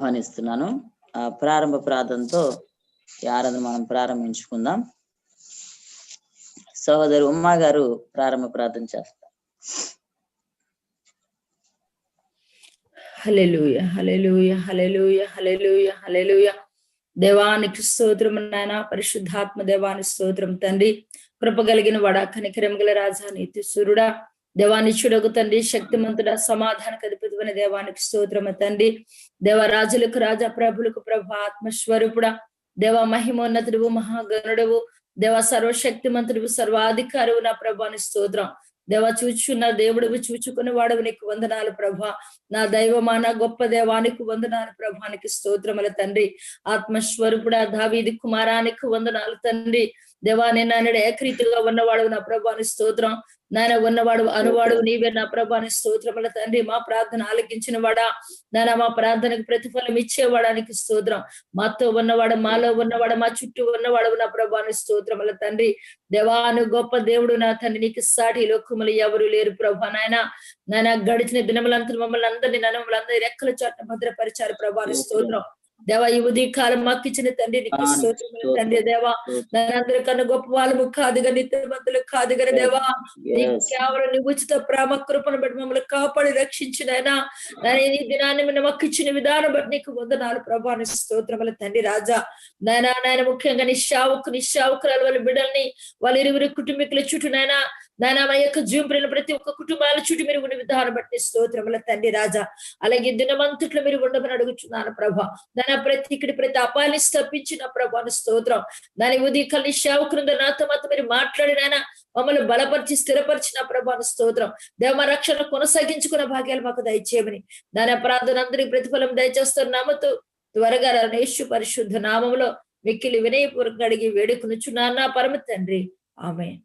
ఆహ్వానిస్తున్నాను. ప్రారంభ ప్రార్థనతో ఈ ఆరాధన మనం ప్రారంభించుకుందాం. సహోదరు ఉమ్మా గారు ప్రారంభ ప్రార్థన చేస్తారు. హల్లెలూయా, హల్లెలూయా, హల్లెలూయా, హల్లెలూయా, హల్లెలూయా. దేవానికి స్తోత్రం నాయన, పరిశుద్ధాత్మ దేవానికి స్తోత్రం తండ్రి. కృప కలిగిన వాడా, కనికరం గల రాజా, నీతి సూర్యుడా, దేవానిచ్చుడకు తండ్రి, శక్తిమంతుడా, సమాధానకు అధిపతివైన దేవానికి స్తోత్రము తండ్రి. దేవరాజులకు రాజా, ప్రభులకు ప్రభు, ఆత్మస్వరూపుడా, దేవ మహిమోన్నతుడువు, మహాగణుడవు, దేవ సర్వశక్తిమంతుడువు, సర్వాధికారువు నా ప్రభాని స్తోత్రం. దేవ చూచున్న దేవుడివి, చూచుకుని వాడవు, నీకు వందనాలు ప్రభా. నా దైవమా, నా గొప్ప దేవానికి వందనాలు ప్రభానికి స్తోత్రముల తండ్రి. ఆత్మస్వరూపుడా, దావీదు కుమారానికి వందనాలు తండ్రి. దేవా నిన్నడు ఏకరీతిగా ఉన్నవాడు నా ప్రభాని స్తోత్రం. నాయన ఉన్నవాడు అనువాడు నీవే నా ప్రభాని స్తోత్రముల తండ్రి. మా ప్రార్థన ఆలకించిన వాడా, నాయన మా ప్రార్థనకు ప్రతిఫలం ఇచ్చేవాడానికి స్తోత్రం. మాతో ఉన్నవాడు, మాలో ఉన్నవాడు, మా చుట్టూ ఉన్నవాడు నా ప్రభాని స్తోత్రముల తండ్రి. దేవాను గొప్ప దేవుడు నా తండ్రి, నీకు సాటి లోకములు ఎవరు లేరు ప్రభా. నాయన గడిచిన దినములంతా మమ్మల్ని అందరినీ మమ్మల్ని రెక్కల చాటున భద్రపరిచారు ప్రభాని స్తోత్రం. దేవా ఈ ఉదయకాలం మాకు ఇచ్చిన తండ్రి, నీకు స్తోత్రములు తండ్రి. దేవా అందరికన్నా గొప్ప వాళ్ళము కాదుగా, నిత్యవంతులు కాదుగా దేవా, నీకు కేవలం నీ ఉచిత ప్రేమ కృపను బట్టి మమ్మల్ని కాపాడి రక్షించినైనా ఈ దినాన్ని మాకు ఇచ్చిన విధానం బట్టి నీకు వందనాలు ప్రభాని స్తోత్రముల తండ్రి. రాజా నాయన ముఖ్యంగా నిశ్శావుకురాల వాళ్ళ బిడ్డల్ని, వాళ్ళ ఇరువురి కుటుంబీకుల చుట్టూనైనా నాయన మా యొక్క జీవింపుల ప్రతి ఒక్క కుటుంబాల చుట్టూ మీరు ఉన్న విధానం బట్టి స్తోత్రముల తండ్రి. రాజా అలాగే దినమంతట్లో మీరు ఉండమని అడుగుచున్నాను ప్రభా. దాని ప్రతి అపాయాన్ని తప్పించిన ప్రభాని స్తోత్రం. దాని ఉదయం నిశ్శావుకురంగా నాతో మాతో మీరు మాట్లాడినైనా మమ్మల్ని బలపరిచి స్థిరపరిచిన ప్రభాని స్తోత్రం. దేవ రక్షణ కొనసాగించుకున్న భాగ్యాలు మాకు దయచేయమని దాని ప్రార్థన అందరికి ప్రతిఫలం దయచేస్తున్నామతో త్వరగా యేసు పరిశుద్ధ నామములో మిక్కిలి వినయపూర్వకంగా అడిగి వేడుకొనుచున్నాను నా పరమ తండ్రి, ఆమేన్.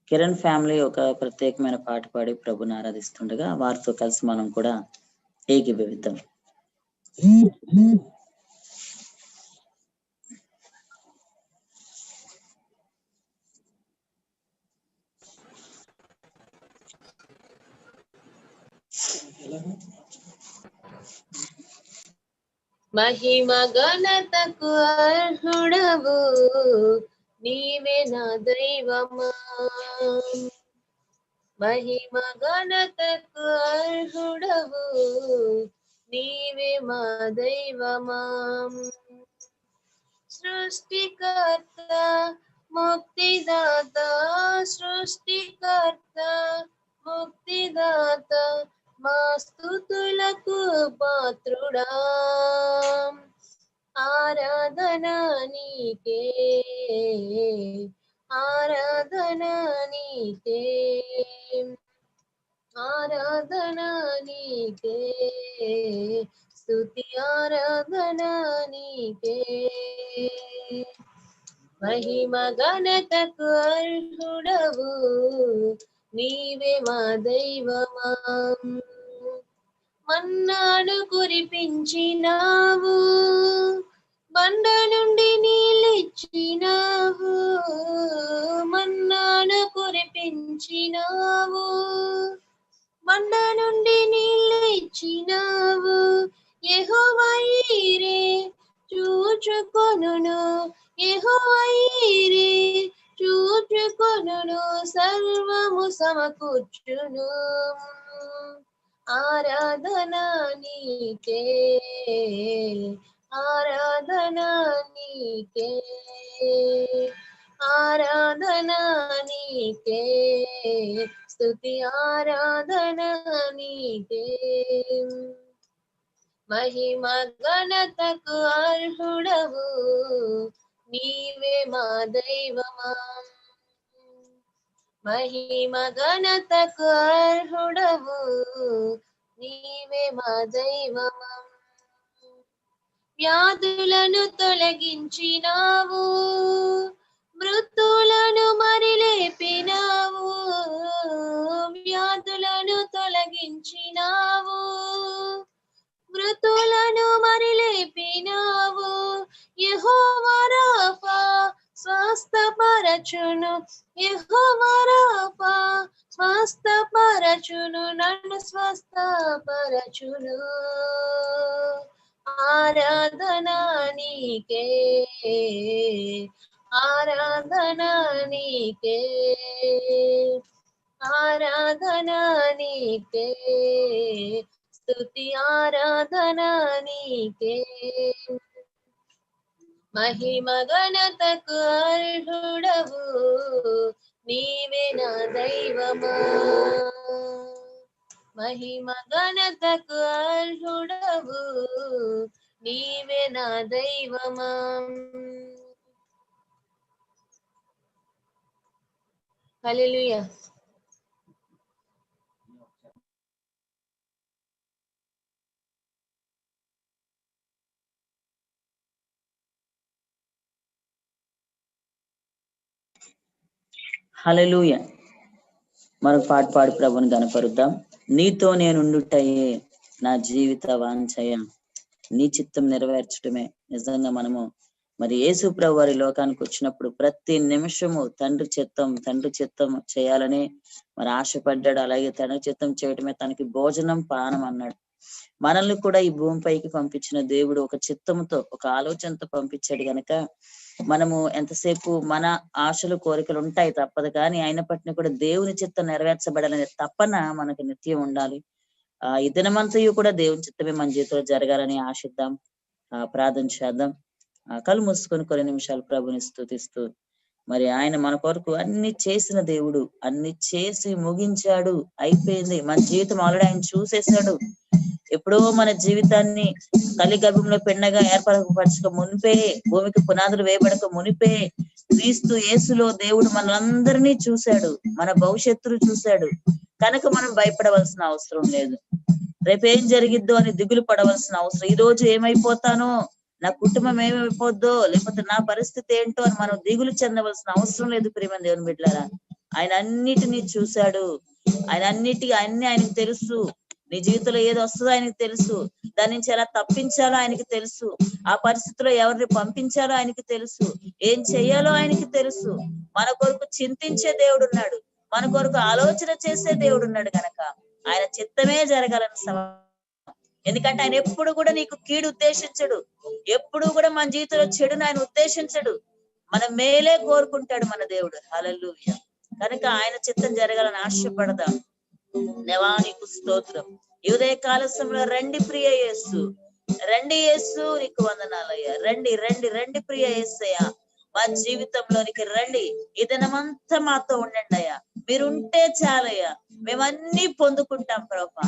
కిరణ్ ఫ్యామిలీ ఒక ప్రత్యేకమైన పాట పాడి ప్రభుని ఆరాధిస్తుండగా వారితో కలిసి మనం కూడా ఏకీభవిద్దాం. మహిమ ఘనతకు అర్హుడవు నీవే నా దైవమా. మహిమ ఘనతకు అర్హుడవు నీవే మా దైవమా. సృష్టికర్త ముక్తిదాత, సృష్టికర్త ముక్తిదాత, మా స్తుతులకు పాత్రుడా. ఆరాధన నీకే, ఆరాధన నీకే, ఆరాధన నీకే, స్తుతి ఆరాధన నీకే. మహిమ ఘనతకు అర్హుడవు నీవే మా దైవమా. మన్నాను కురిపించినావు, బండ నుండి నీళ్ళిచ్చినావు. మన్నాను కురిపించినావు, బండ నుండి నీళ్ళిచ్చినావు. యెహోవా యీరే చూచుకొనును, యెహోవా యీరే చూచుకొనును, సర్వము సమకూర్చును. ఆరాధన నీకే, ఆరాధన నీకే, ఆరాధన నీకే, స్తుతి ఆరాధన నీకే. మహిమ ఘనతకు అర్హుడవు నీవే మా దైవమా. మహిమ ఘనతకు అర్హుడవు నీవే మా దైవమా. వ్యాధులను తొలగించినావు, మృతులను మరిలేపినావు. వ్యాధులను తొలగించినావు, మృతులను మరిలేపినావు. యెహోవా రాఫా స్వస్థపరచును యెహోవా రాఫా స్వస్థపరచును నన్ను స్వస్థపరచును ఆరాధన నీకే ఆరాధన నీకే ఆరాధన నీకే స్తుతి ఆరాధన నీకే మహిమ ఘనతకు అర్హుడవు నీవే నా దైవమా మహిమ ఘనతకు అర్హుడవు నీవే నా దైవమా హల్లెలూయా హల్లెలూయా. మరొక పాట పాడి ప్రభుని గనపరుద్దాం. నీతో నేనుండుటయే నా జీవిత వాంఛయ, నీ చిత్తం నెరవేర్చడమే. నిజంగా మనము మరి యేసు ప్రభు వారి లోకానికి వచ్చినప్పుడు ప్రతి నిమిషము తండ్రి చిత్తం చేయాలని మరి ఆశపడ్డాడు. అలాగే తండ్రి చిత్తం చేయటమే తనకి భోజనం పానం అన్నాడు. మనల్ని కూడా ఈ భూమిపైకి పంపించిన దేవుడు ఒక చిత్తంతో, ఒక ఆలోచనతో పంపించాడు గనక మనము ఎంతసేపు మన ఆశలు కోరికలు ఉంటాయి తప్పదు, కానీ అయినప్పటికీ కూడా దేవుని చిత్తం నెరవేర్చబడాలనే తపన మనకు నిత్యం ఉండాలి. ఈ దినమంతయు కూడా దేవుని చిత్తమే మన జీవితంలో జరగాలని ఆశిద్దాం, ప్రార్థన చేద్దాం. కళ్ళు మూసుకొని కొన్ని నిమిషాలు ప్రభుని స్తుతిస్తూ, మరి ఆయన మన కొరకు అన్ని చేసిన దేవుడు, అన్ని చేసి ముగించాడు, అయిపోయింది. మన జీవితం ఆల్రెడీ ఆయన చూసేశాడు. ఎప్పుడో మన జీవితాన్ని తల్లి గర్భంలో పెన్నగా ఏర్పరచక మునిపే, భూమికి పునాదులు వేయబడక మునిపే క్రీస్తు యేసులో దేవుడు మనందరినీ చూశాడు, మన భవిష్యత్తును చూశాడు. కనుక మనం భయపడవలసిన అవసరం లేదు. రేపేం జరిగిద్దో అని దిగులు పడవలసిన అవసరం, ఈ రోజు ఏమైపోతానో, నా కుటుంబం ఏమైపోద్దో, లేకపోతే నా పరిస్థితి ఏంటో అని మనం దిగులు చెందవలసిన అవసరం లేదు. ప్రియమైన దేవుని బిడ్డలారా, ఆయన అన్నిటినీ చూశాడు. అన్ని ఆయనకు తెలుసు. నీ జీవితంలో ఏది వస్తుందో ఆయనకు తెలుసు. దాని నుంచి ఎలా తప్పించాలో ఆయనకి తెలుసు. ఆ పరిస్థితిలో ఎవరిని పంపించాలో ఆయనకి తెలుసు. ఏం చెయ్యాలో ఆయనకి తెలుసు. మన కొరకు చింతించే దేవుడు ఉన్నాడు, మన కొరకు ఆలోచన చేసే దేవుడు ఉన్నాడు. కనుక ఆయన చిత్తమే జరగాలని ఎందుకంటే ఆయన ఎప్పుడు కూడా నీకు కీడు ఉద్దేశించడు. ఎప్పుడు కూడా మన జీవితంలో చెడును ఆయన ఉద్దేశించడు. మన మేలే కోరుకుంటాడు మన దేవుడు. హల్లెలూయా. కనుక ఆయన చిత్తం జరగాలని ఆశపడదాం. దేవానికి స్తోత్రం. ఈ ఉదయ కాల సమయంలో రండి ప్రియ యేసు, రండి యేసు, నీకు వందనాలయ్యా. రండి రండి రండి ప్రియ యేసయ్యా, మా జీవితంలోనికి రండి. ఈ దినమంతా మాతో ఉండండి అయ్యా. మీరుంటే చాలయ్యా, మేమన్నీ పొందుకుంటాం ప్రభా.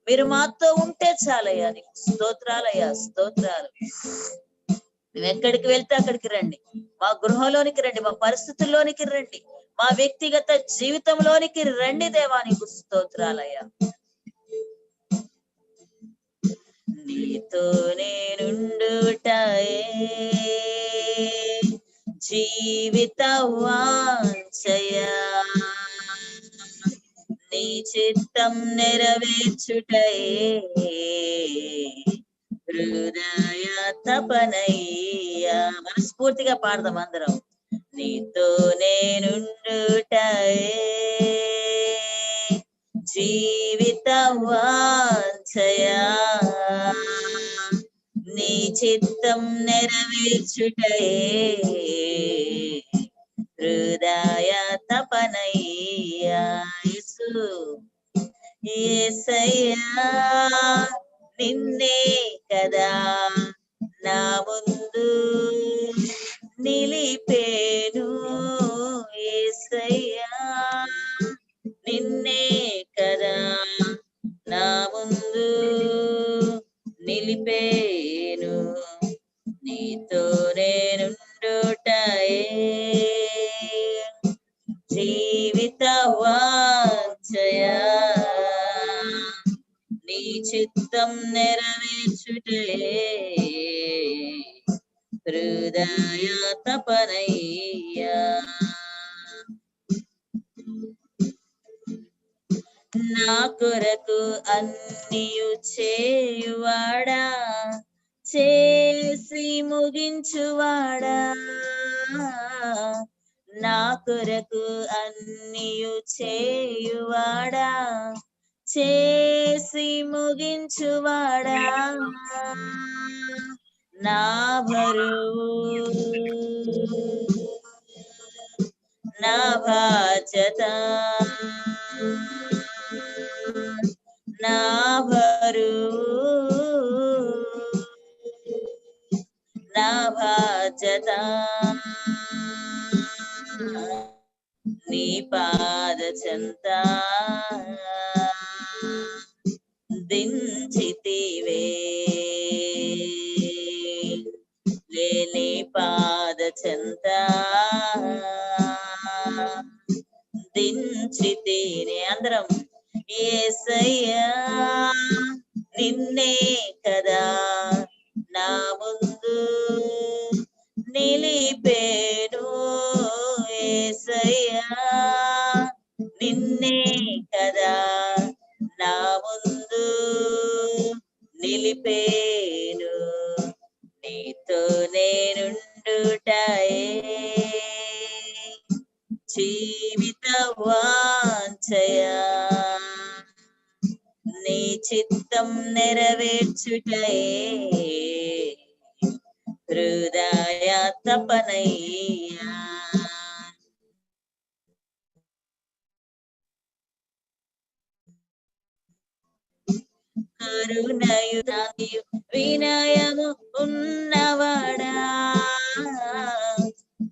మీరు మాతో ఉంటే చాలయ్యా. నీకు స్తోత్రాలయ్యా, స్తోత్రాలు. మేము ఎక్కడికి వెళ్తే అక్కడికి రండి. మా గృహంలోనికి రండి, మా పరిస్థితుల్లోనికి రండి, మా వ్యక్తిగత జీవితంలోనికి రండి దేవా. నీకు స్తోత్రాలయ్యా. నీతో నేనుండుటయే జీవిత వాంఛయా, నీ చిత్తం నెరవేర్చుటయే హృదయ తపనయ్యా. మనస్ఫూర్తిగా పాడదాం అందరం. నీతో నేనుండుటయే జీవిత వాంఛయా, నీ చిత్తం నెరవేర్చుటయే హృదయ తపనయ్యా. యేసు యేసయ్యా, నిన్నే కదా నా ముందు నిలిపేను. యేసయ్యా, నిన్నే కదా నా ముందు నిలిపేను. నీతో నేనుండుటయే జీవిత వాంఛయా, నీ చిత్తం నెరవేర్చుటయే హృదయ తపనయ్యా. నా కొరకు అన్నియు చేయువాడా, చేసి ముగించువాడా, నా కొరకు అన్నియు చేయువాడా, చేసి ముగించువాడా, నా బరువు నా బాధ్యత, నా బరువు నా బాధ్యత, నీ పాద చెంత దించితివే, లేని పాద చెంత దించితినే. అందరం యేసయ్యా నిన్నే కదా నా ముందు నిలిపేను, యేసయ్యా నిన్నే కదా నా ముందు నిలిపేను, నీతో నేనుండుటయే జీవిత వాంఛయా, నీ చిత్తం నెరవేర్చుటయే హృదయ తపనయ్యా. కరుణయుతాయు వినయము ఉన్నవాడా,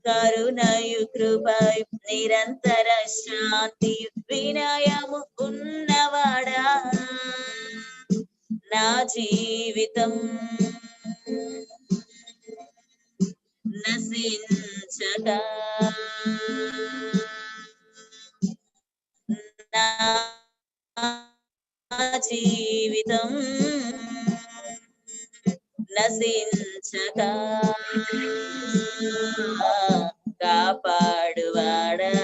కరుణయు కృపయు నిరంతర శాంతి వినయము ఉన్నవాడా, నా జీవితం నశించగా నా జీవితం నశించగా కాపాడువాడా,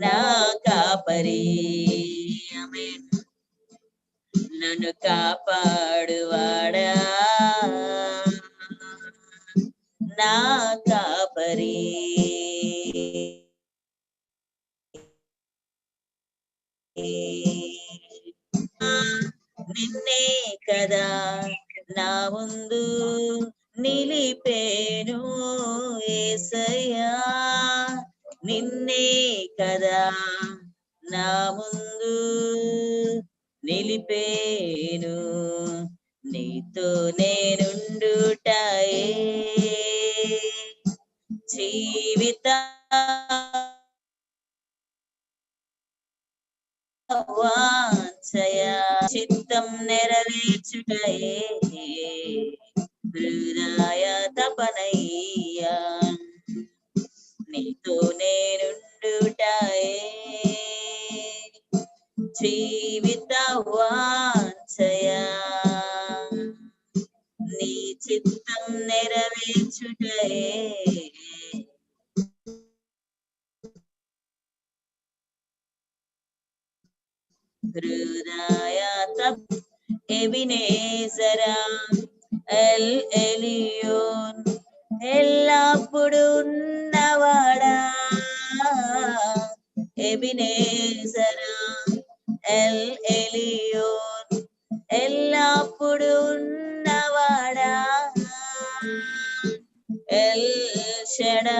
నా కాపరి ఆమేన్, నన్ను కాపాడువాడా, నా కాపరి నిన్నే కదా నా ముందు నిలిపేను, యేసయ్యా నిన్నే కదా నా ముందు నిలిపేను, నీతో నేనుండుటయే జీవిత వాంఛయా, చిత్తం నెరవేర్చుటయే హృదయ తపనయ్యా, నీతో నేనుండుటయే జీవిత వాంఛయా, నీ చిత్తం నెరవేర్చుటయే హృదయ తప్ ఎబినేజరా ఎల్ ఎలియోన్ ఎల్లప్పుడు ఉన్నవాడా, ఎబినేజరా ఎల్ ఎలియోన్ ఎల్లప్పుడు ఉన్నవాడా, ఎల్ షడా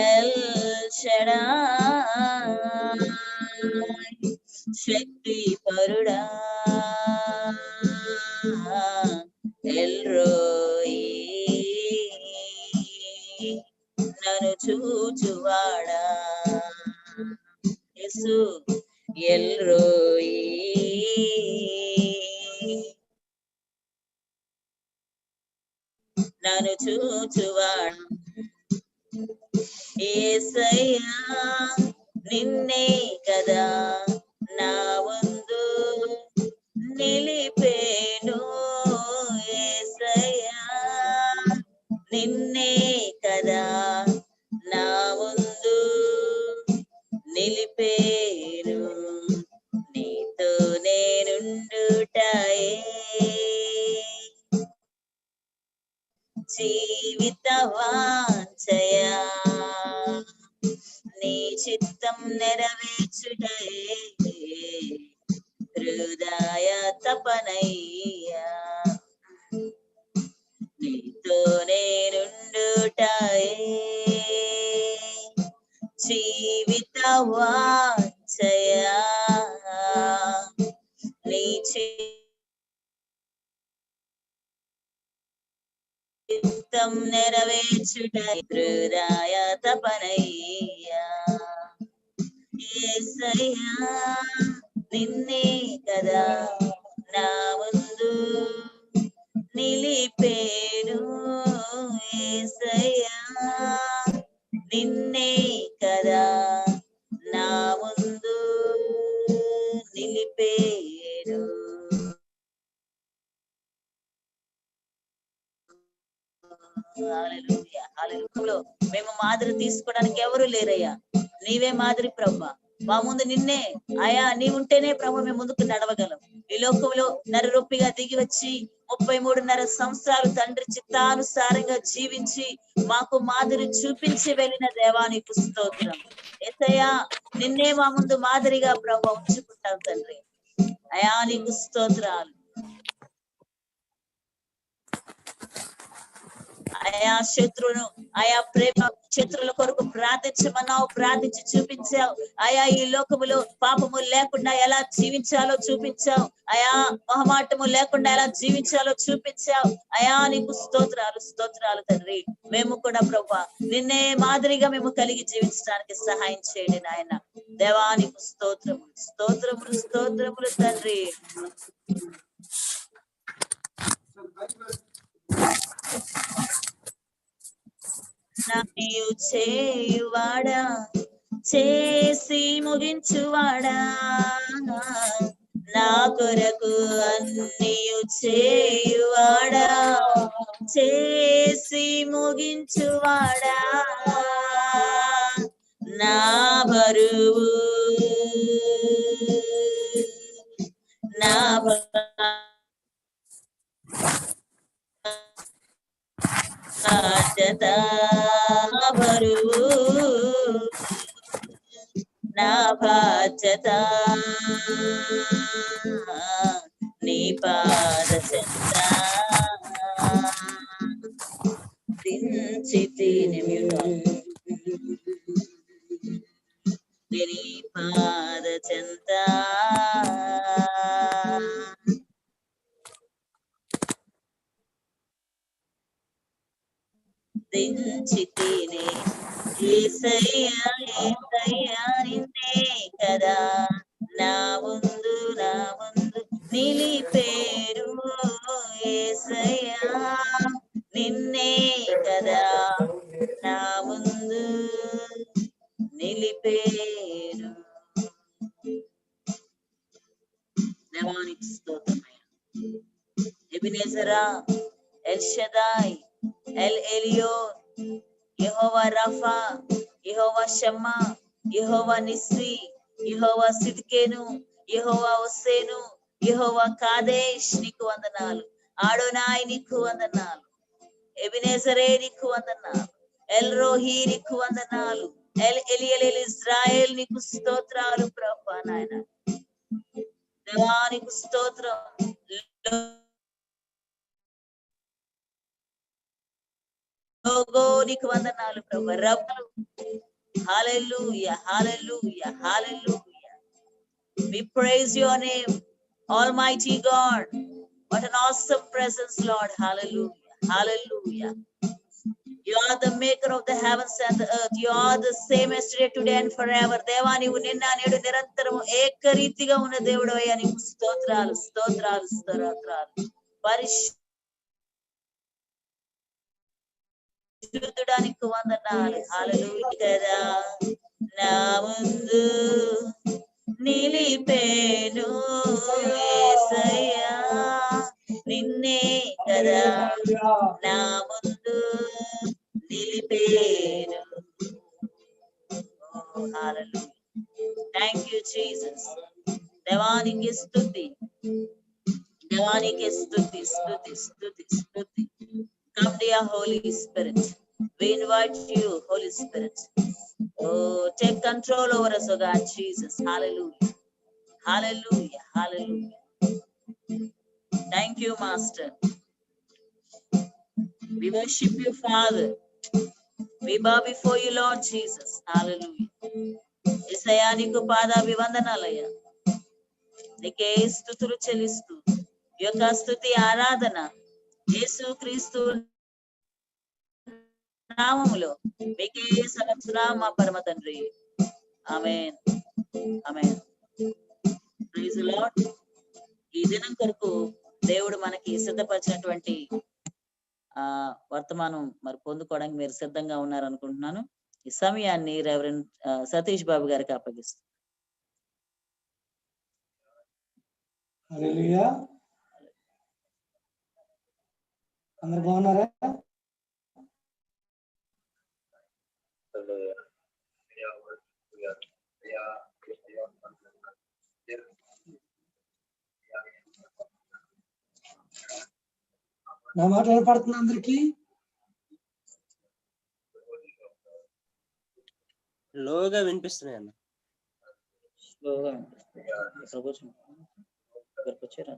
ఎల్ షడాయ్ శక్తి పరుడా, ఎల్ రోయి నన్ను చూచువాడా, యేసు ఎల్ రోయి నన్ను చూచువాడా, యేసయ్యా నిన్నే కదా నా ముందు నిలిపేను, యేసయ్యా నిన్నే కదా నెరవేర్చుటయే హృదయ తపనయ్యా నీతో నేనుండుటయే జీవిత వాంఛయా నీ చిత్తం నెరవేర్చుటయే హృదయ తపనయ్యా యేసయ్యా నిన్నే కదా నా ముందు నిలిపేను యేసయ్యా నిన్నే కదా నా ముందు నిలిపేను హల్లెలూయా హల్లెలూయా మేము మాదిరి తీసుకోవడానికి ఎవరు లేరయ్యా నీవే మాదిరి ప్రభా మా ముందు నిన్నే అయా నీ ఉంటేనే ప్రభు మేము ముందుకు నడవగలం ఈ లోకంలో నరరూపిగా దిగి వచ్చి 33.5 సంవత్సరాలు తండ్రి చిత్తానుసారంగా జీవించి మాకు మాదిరి చూపించి వెళ్ళిన దేవానికి స్తోత్రం యేసయ్యా నిన్నే మా ముందు మాదిరిగా ప్రభు ఉంచుకుంటాం తండ్రి అయా నీకు స్తోత్రాలు ఆయా శత్రువును ఆయా ప్రేమ శత్రువుల కొరకు ప్రార్థించమన్నావు ప్రార్థించి చూపించావు ఆయా ఈ లోకములో పాపము లేకుండా ఎలా జీవించాలో చూపించావు ఆయా మొహమాటము లేకుండా ఎలా జీవించాలో చూపించావు అయా నీకు స్తోత్రాలు స్తోత్రాలు తండ్రి మేము కూడా ప్రభువా నిన్నే మాదిరిగా మేము కలిగి జీవించడానికి సహాయం చేయండి నాయన దేవానికి స్తోత్రములు స్తోత్రములు స్తోత్రములు తండ్రి నీవు చేయువాడా చేసి ముగించువాడా నా కొరకు అన్నీయు చేయువాడా చేసి ముగించువాడా నా బరువు నా బాధ్యత బరువు నా బాధ్యత నీ పాద చెంత దించితి నీ పాద చెంత దించితిని యేసయ్యా యేసయ్యా నిన్నే కదా నా ముందు నిలిపేరు యేసయ్యా నిన్నే కదా నా ముందు నిలిపేరు దేవానికి స్తోత్రమయ్యా ఎబెనెజరా ఎల్ షదాయ్ ఎల్ ఎలియోన్ యెహోవా రఫా యెహోవా షమ్మా యెహోవా నిస్సి యెహోవా సిద్కేను యెహోవా హుస్సేను యెహోవా కాదేశ్ నీకు వందనాలు ఆడోనాయ్ నీకు వందనాలు ఎబెనెజరే నీకు వందనాలు ఎల్ రోహి నీకు వందనాలు ఎల్ ఎలియల్ ఇజ్రాయెల్ నీకు స్తోత్రాలు ప్రభువా నాయన దేవానికి స్తోత్రం నీకు వందనాలు ప్రభు రబ్బు హల్లెలూయా హల్లెలూయా హల్లెలూయా we praise your name almighty god what an awesome presence lord hallelujah hallelujah you are the maker of the heavens and the earth you are the same yesterday today and forever దేవా నీవు నిన్న నేడు నిరంతరం ఏకరీతిగా ఉన్న దేవుడవయ్యా నీకు స్తోత్రాలు స్తోత్రాలు స్తోత్రాలు పరిశుద్ధుడానికి వందనాలు హల్లెలూయా కదా నా ముందు నిలిపేను యేసయ్యా నిన్నే కదా నా ముందు నిలిపేను హల్లెలూయా థాంక్ యూ జీసస్ దేవానికి స్తుతి దేవానికి స్తుతి స్తుతి స్తుతి స్తుతి come dear holy spirit We invite you, Holy Spirit. Oh, take control over us, oh God, Jesus. Hallelujah. Hallelujah. Hallelujah. Thank you, Master. We worship you, Father. We bow before you, Lord Jesus. Hallelujah. యేసయ్యా నీకు పాదాభివందనాలయ్యా. నీకే స్తుతులు చెల్లిస్తూ ఈ యొక్క స్తుతి ఆరాధన యేసు క్రీస్తు నామములో మీకే సమర్పిస్తున్నాం మా పరమ తండ్రి. ఆమేన్. ఆమేన్. Praise the Lord. ఈ దినం కొరకు దేవుడు మనకి సిద్ధపరిచినటువంటి వర్తమానం మరి పొందుకోవడానికి మీరు సిద్ధంగా ఉన్నారనుకుంటున్నాను. ఈ సమయాన్ని రెవరెండ్ సతీష్ బాబు గారికి అప్పగిస్తాను. హల్లెలూయా. అందరు బాగున్నారా? నా మాట వినపడుతుంది అందరికి? లోగా వినిపిస్తున్నాయి అన్న. స్లోగా వినిపిస్తుంది. వచ్చారా?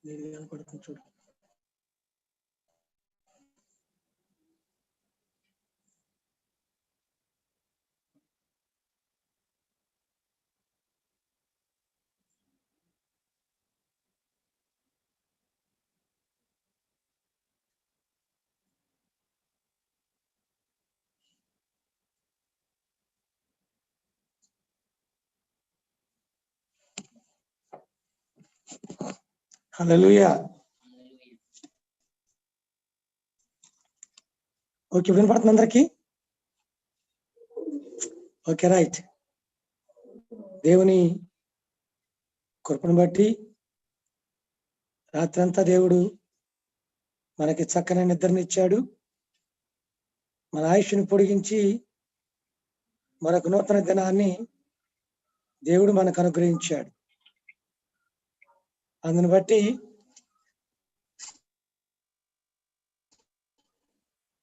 నేను వినపడుతుంది చూడు. హల్లెలూయా. ఓకే, వినపడుతుంది అందరికి? Okay, right. దేవుని కృపను బట్టి రాత్రంతా దేవుడు మనకి చక్కని నిద్రనిచ్చాడు. మన ఆయుష్ని పొడిగించి మరొక నూతన దినాన్ని దేవుడు మనకు అనుగ్రహించాడు. అందుని బట్టి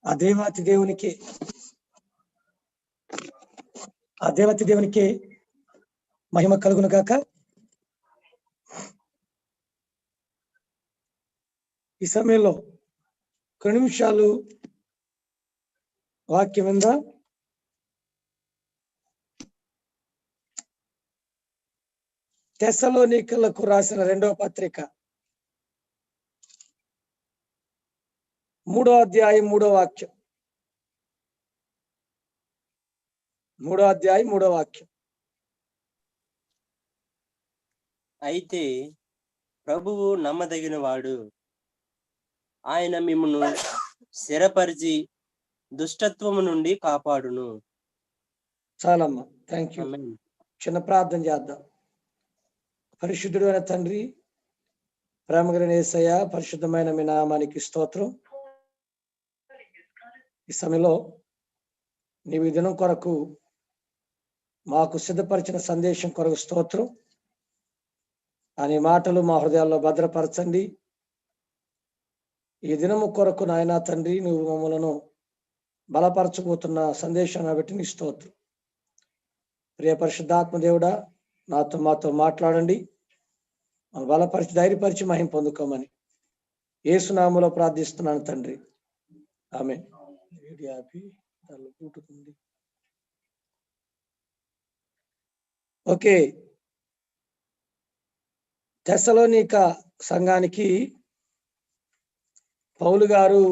ఆ దేవాతి దేవునికి మహిమ కలుగును గాక. ఈ సమయంలో కొన్ని నిమిషాలు వాక్యం ఉందా? తెస్సలోనికలకు రాసిన 2వ పత్రిక 3వ అధ్యాయం 3వ వాక్యం. 3వ అధ్యాయం 3వ వాక్యం. అయితే ప్రభువు నమ్మదగిన వాడు, ఆయన మిమ్మును స్థిరపరిచి దుష్టత్వము నుండి కాపాడును. చాలమ్మా, థ్యాంక్ యూ. చిన్న ప్రార్థన చేద్దాం. పరిశుద్ధుడు అయిన తండ్రి, ప్రేమగల యేసయ్య, పరిశుద్ధమైన మీ నామానికి స్తోత్రం. ఈ సమయంలో నీవు దినం కొరకు మాకు సిద్ధపరిచిన సందేశం కొరకు స్తోత్రం. అనే మాటలు మా హృదయాల్లో భద్రపరచండి. ఈ దినము కొరకు నాయన తండ్రి, నువ్వు మమ్మలను బలపరచబోతున్న సందేశాన్ని బట్టి నీ స్తోత్రం. ప్రియ పరిశుద్ధాత్మ దేవుడా, మాతో మాట్లాడండి. బలపరిచి ధైర్యపరిచి మహిమ పొందుకోమని యేసు నామములో ప్రార్థిస్తున్నాను తండ్రి, ఆమేన్. ఓకే, తెస్సలోనిక సంఘానికి పౌలు గారు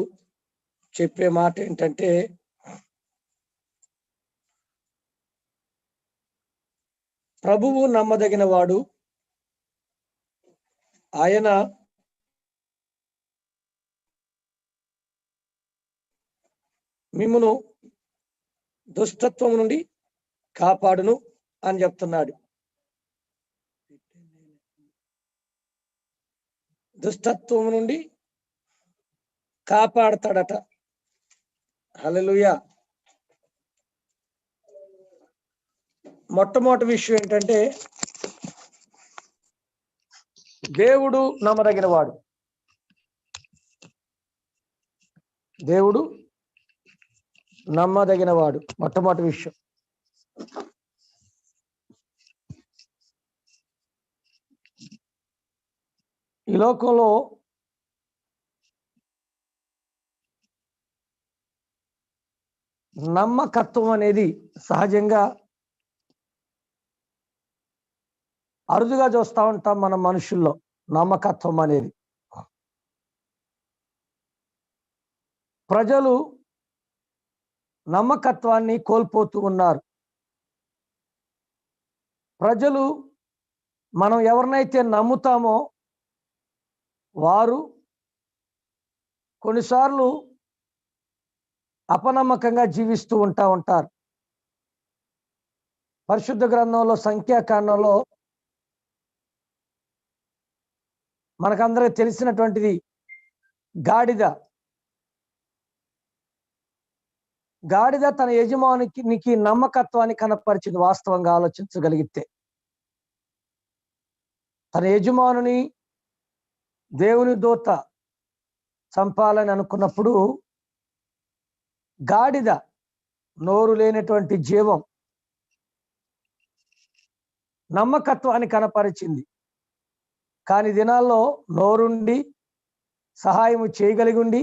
చెప్పే మాట ఏంటంటే, ప్రభువు నమ్మదగిన వాడు, ఆయన మిమ్మును దుష్టత్వం నుండి కాపాడును అని చెప్తున్నాడు. దుష్టత్వం నుండి కాపాడతాడట. హల్లెలూయా. మొట్టమొదటి విషయం ఏంటంటే, దేవుడు నమ్మదగిన వాడు. దేవుడు నమ్మదగిన వాడు మొట్టమొదటి విషయం. ఈ లోకంలో నమ్మకత్వం అనేది సహజంగా అరుదుగా చూస్తూ ఉంటాం మన మనుషుల్లో. నమ్మకత్వం అనేది ప్రజలు నమ్మకత్వాన్ని కోల్పోతూ ఉన్నారు. ప్రజలు మనం ఎవరినైతే నమ్ముతామో వారు కొన్నిసార్లు అపనమ్మకంగా జీవిస్తూ ఉంటారు. పరిశుద్ధ గ్రంథంలో సంఖ్యాకాండంలో మనకందరికీ తెలిసినటువంటిది గాడిద తన యజమానికి నమ్మకత్వాన్ని కనపరిచింది. వాస్తవంగా ఆలోచించగలిగితే తన యజమానుని దేవుని దూత చంపాలని అనుకున్నప్పుడు గాడిద నోరు లేనటువంటి జీవం నమ్మకత్వాన్ని కనపరిచింది. కాని దినాల్లో నోరుండి సహాయము చేయగలిగి ఉండి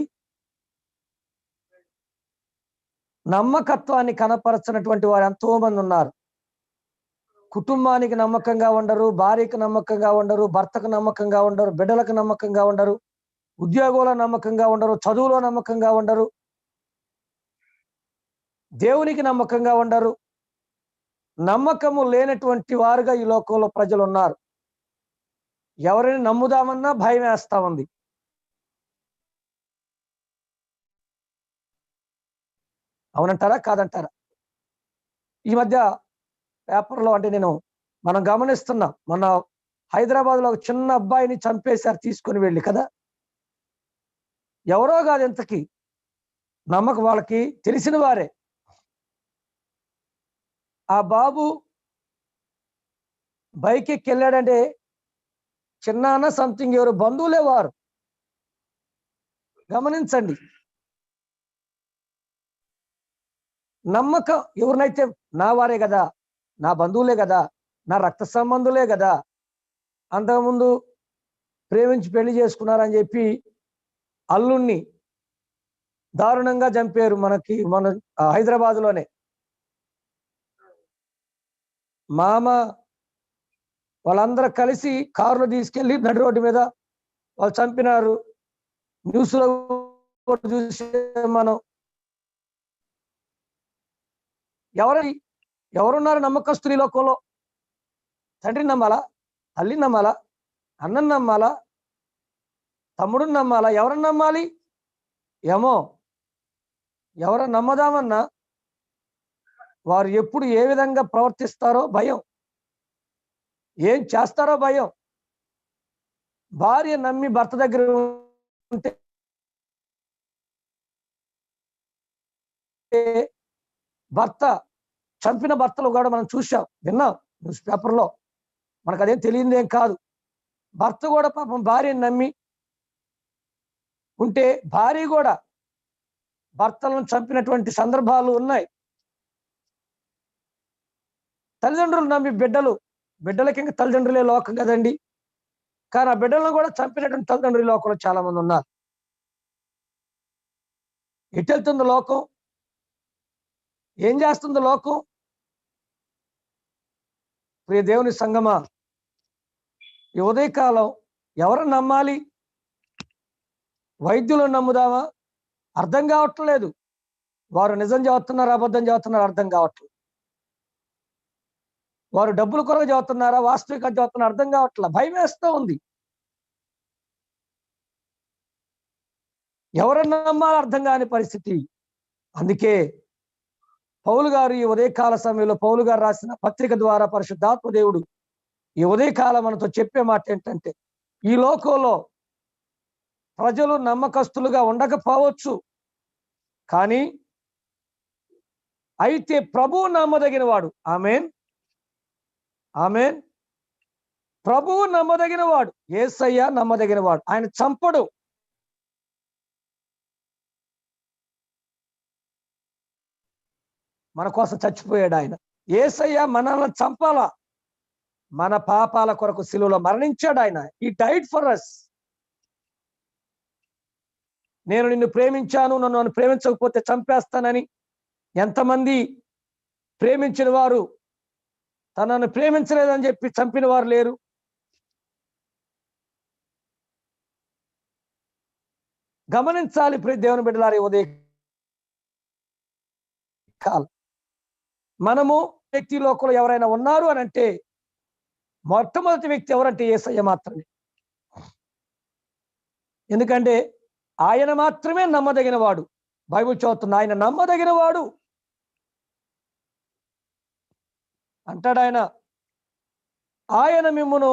నమ్మకత్వాన్ని కనపరచినటువంటి వారు ఎంతో మంది ఉన్నారు. కుటుంబానికి నమ్మకంగా ఉండరు, భార్యకు నమ్మకంగా ఉండరు, భర్తకు నమ్మకంగా ఉండరు, బిడ్డలకు నమ్మకంగా ఉండరు, ఉద్యోగంలో నమ్మకంగా ఉండరు, చదువులో నమ్మకంగా ఉండరు, దేవునికి నమ్మకంగా ఉండరు. నమ్మకము లేనటువంటి వారుగా ఈ లోకంలో ప్రజలు ఉన్నారు. ఎవరిని నమ్ముదామన్నా భయం వేస్తా ఉంది. అవునంటారా కాదంటారా? ఈ మధ్య పేపర్లో మనం గమనిస్తున్నాం, మన హైదరాబాద్ లో ఒక చిన్న అబ్బాయిని చంపేశారు తీసుకుని వెళ్ళి కదా. ఎవరో కాదు, ఇంతకీ నమ్మకం వాళ్ళకి తెలిసిన వారే. ఆ బాబు బైక్ ఎక్కి వెళ్ళాడంటే చిన్నాన్న సంథింగ్ ఎవరు బంధువులే వారు. గమనించండి, నమ్మకం ఎవరినైతే నా వారే కదా, నా బంధువులే కదా, నా రక్త సంబంధులే కదా, అంతకుముందు ప్రేమించి పెళ్లి చేసుకున్నారని చెప్పి అల్లుణ్ణి దారుణంగా చంపారు మన హైదరాబాద్లోనే. మామ వాళ్ళందరూ కలిసి కారులో తీసుకెళ్లి నడి రోడ్డు మీద వాళ్ళు చంపినారు. న్యూస్ లో చూసే మనం. ఎవరున్నారు నమ్మకస్తులు ఈ లోకంలో? తండ్రిని నమ్మాలా, తల్లిని నమ్మాలా, అన్నని నమ్మాలా, తమ్ముడిని నమ్మాలా? ఎవరిని నమ్మాలి? ఏమో ఎవరు నమ్మదామన్నా వారు ఎప్పుడు ఏ విధంగా ప్రవర్తిస్తారో భయం, ఏం చేస్తారో భయం. భార్య నమ్మి భర్త దగ్గర ఉంటే భర్త చంపిన భర్తలు కూడా మనం చూసాం, విన్నాం న్యూస్ పేపర్లో. మనకు అదేం తెలియదేం కాదు. భర్త కూడా పాపం భార్యని నమ్మి ఉంటే భార్య కూడా భర్తలను చంపినటువంటి సందర్భాలు ఉన్నాయి. తల్లిదండ్రులు నమ్మి బిడ్డలకి ఇంకా తల్లిదండ్రులే లోకం కదండి. కానీ ఆ బిడ్డలను కూడా చంపినటువంటి తల్లిదండ్రుల లోకంలో చాలా మంది ఉన్నారు. ఎటు వెళ్తుంది లోకం? ఏం చేస్తుంది లోకం? ప్రియ దేవుని సంగమా, ఈ ఉదయకాలం ఎవరు నమ్మాలి? వైద్యులను నమ్ముదామా? అర్థం కావట్లేదు. వారు నిజం చదువుతున్నారు, అబద్ధం చదువుతున్నారు, అర్థం కావట్లేదు. వారు డబ్బులు కొరకు చదువుతున్నారా, వాస్తవికంగా చదువుతున్నారు, అర్థం కావట్లేదు. భయం వేస్తూ ఉంది. ఎవరన్నా నమ్మాలి అర్థం కాని పరిస్థితి. అందుకే పౌలు గారు ఈ ఉదయకాల సమయంలో పౌలు గారు రాసిన పత్రిక ద్వారా పరిశుద్ధాత్మ దేవుడు ఈ ఉదయకాలం మనతో చెప్పే మాట ఏంటంటే, ఈ లోకంలో ప్రజలు నమ్మకస్తులుగా ఉండకపోవచ్చు, కానీ అయితే ప్రభువు నమ్మదగిన వాడు. ఆమేన్, ఆమేన్. ప్రభువు నమ్మదగిన వాడు, యేసయ్య నమ్మదగిన వాడు. ఆయన చంపడు. మన కోసం చచ్చిపోయాడు ఆయన. యేసయ్య మనల్ని చంపాలా, మన పాపాల కొరకు సిలువలో మరణించాడు ఆయన. ఈ డైడ్ ఫర్ అస్. నేను నిన్ను ప్రేమించాను, నన్ను ప్రేమించకపోతే చంపేస్తానని ఎంతమంది ప్రేమించిన వారు తనను ప్రేమించలేదని చెప్పి చంపిన వారు లేరు. గమనించాలి ప్రియ దేవుని బిడ్డలారా, ఉదయ కాలం మనము వ్యక్తి లోకంలో ఎవరైనా ఉన్నారు అని అంటే మొట్టమొదటి వ్యక్తి ఎవరంటే యేసయ్య మాత్రమే. ఎందుకంటే ఆయన మాత్రమే నమ్మదగిన వాడు. బైబిల్ చదువుతున్న ఆయన నమ్మదగిన వాడు అంటాడు. ఆయన మిమ్మును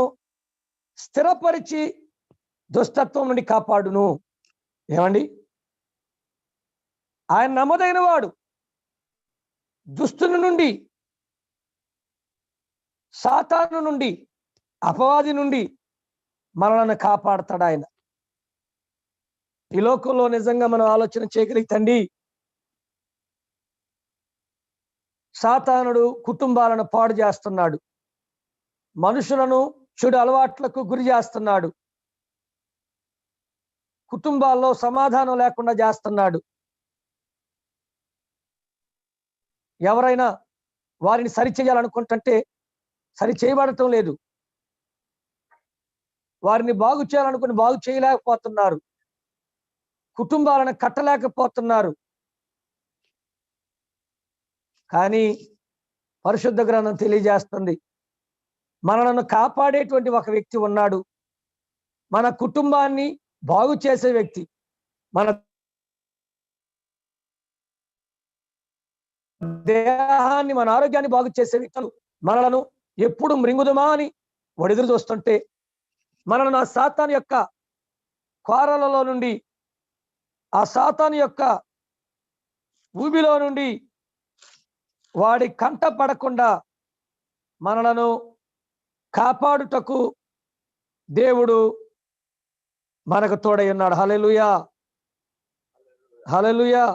స్థిరపరిచి దుష్టత్వం నుండి కాపాడును. ఏమండి, ఆయన నమ్మదగిన వాడు. దుష్టుని నుండి, సాతాను నుండి, అపవాది నుండి మనల్ని కాపాడతాడు ఆయన. ఈ లోకంలో నిజంగా మనం ఆలోచన చేయగలిగితండి, సాతానుడు కుటుంబాలను పాడు చేస్తున్నాడు, మనుషులను చెడు అలవాట్లకు గురి చేస్తున్నాడు, కుటుంబాల్లో సమాధానం లేకుండా చేస్తున్నాడు. ఎవరైనా వారిని సరి చేయాలనుకుంటుంటే సరి చేయబడటం లేదు. వారిని బాగు చేయాలనుకుని బాగు చేయలేకపోతున్నారు. కుటుంబాలను కట్టలేకపోతున్నారు. కానీ పరిశుద్ధ గ్రంథం తెలియజేస్తుంది, మనలను కాపాడేటువంటి ఒక వ్యక్తి ఉన్నాడు. మన కుటుంబాన్ని బాగు చేసే వ్యక్తి, మన దేహాన్ని, మన ఆరోగ్యాన్ని బాగు చేసే వ్యక్తులు మనలను ఎప్పుడు మృంగుదమా అని ఒడిదురు చూస్తుంటే, మనలను ఆ సాతాను యొక్క కోరలలో నుండి, ఆ సాతాను యొక్క ఊబిలో నుండి వాడి కంట పడకుండా మనలను కాపాడుటకు దేవుడు మనకు తోడై ఉన్నాడు. హల్లెలూయా, హల్లెలూయా.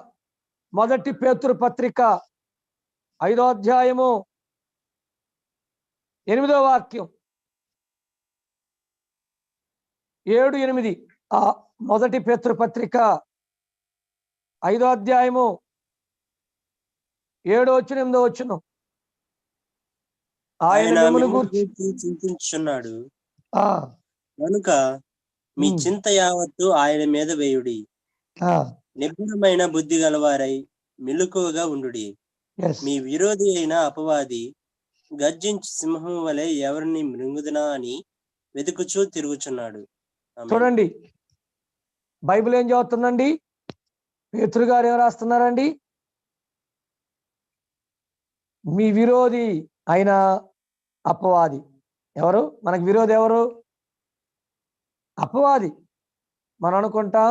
మొదటి పేతురు పత్రిక 5వ అధ్యాయము 8వ వాక్యం, 7, 8. ఆ మొదటి పేతురు పత్రిక 5వ అధ్యాయము 7వ వచనం, 8వ వచనం. ఆయన మిమ్మును గూర్చి చింతించుచున్నాడు కనుక మీ చింత యావత్తు ఆయన మీద వేయుడి. నిపుణమైన బుద్ధి గలవారై మెలకువగా ఉండుడి. మీ విరోధి అయిన అపవాది గర్జించి సింహం వలె ఎవరిని మృంగుదునా అని వెతుకుచూ తిరుగుచున్నాడు. చూడండి, బైబిల్ ఏం చదువుతుందండి? పేతురు గారు ఏం రాస్తున్నారండి? మీ విరోధి అయిన అపవాది. ఎవరు మనకు విరోధి? ఎవరు? అపవాది. మనం అనుకుంటాం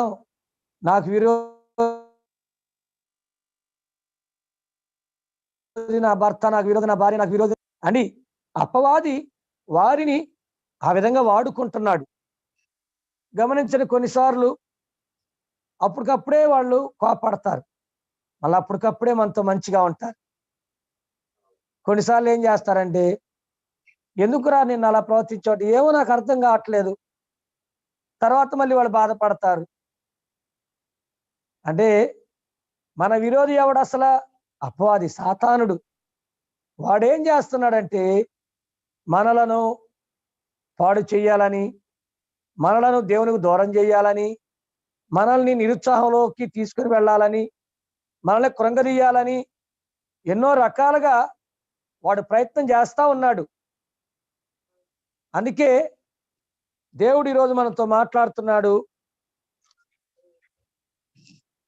నాకు విరోధి నా భర్త, నాకు విరోధి నా భార్య, నాకు విరోధి అని అపవాది వారిని ఆ విధంగా వాడుకుంటున్నాడు. గమనించండి, కొన్నిసార్లు అప్పటికప్పుడే వాళ్ళు కోపడతారు, మళ్ళీ అప్పటికప్పుడే మనతో మంచిగా ఉంటారు. కొన్నిసార్లు ఏం చేస్తారంటే, ఎందుకురా నేను అలా ప్రవర్తించాడు, ఏమో నాకు అర్థం కావట్లేదు, తర్వాత మళ్ళీ వాళ్ళు బాధపడతారు. అంటే మన విరోధి ఎవడు అసలు? అపవాది, సాతానుడు. వాడేం చేస్తున్నాడంటే మనలను పాడు చేయాలని, మనలను దేవునికి దూరం చేయాలని, మనల్ని నిరుత్సాహంలోకి తీసుకుని వెళ్ళాలని, మనల్ని కృంగదీయాలని ఎన్నో రకాలుగా వాడు ప్రయత్నం చేస్తా ఉన్నాడు. అందుకే దేవుడు ఈరోజు మనతో మాట్లాడుతున్నాడు.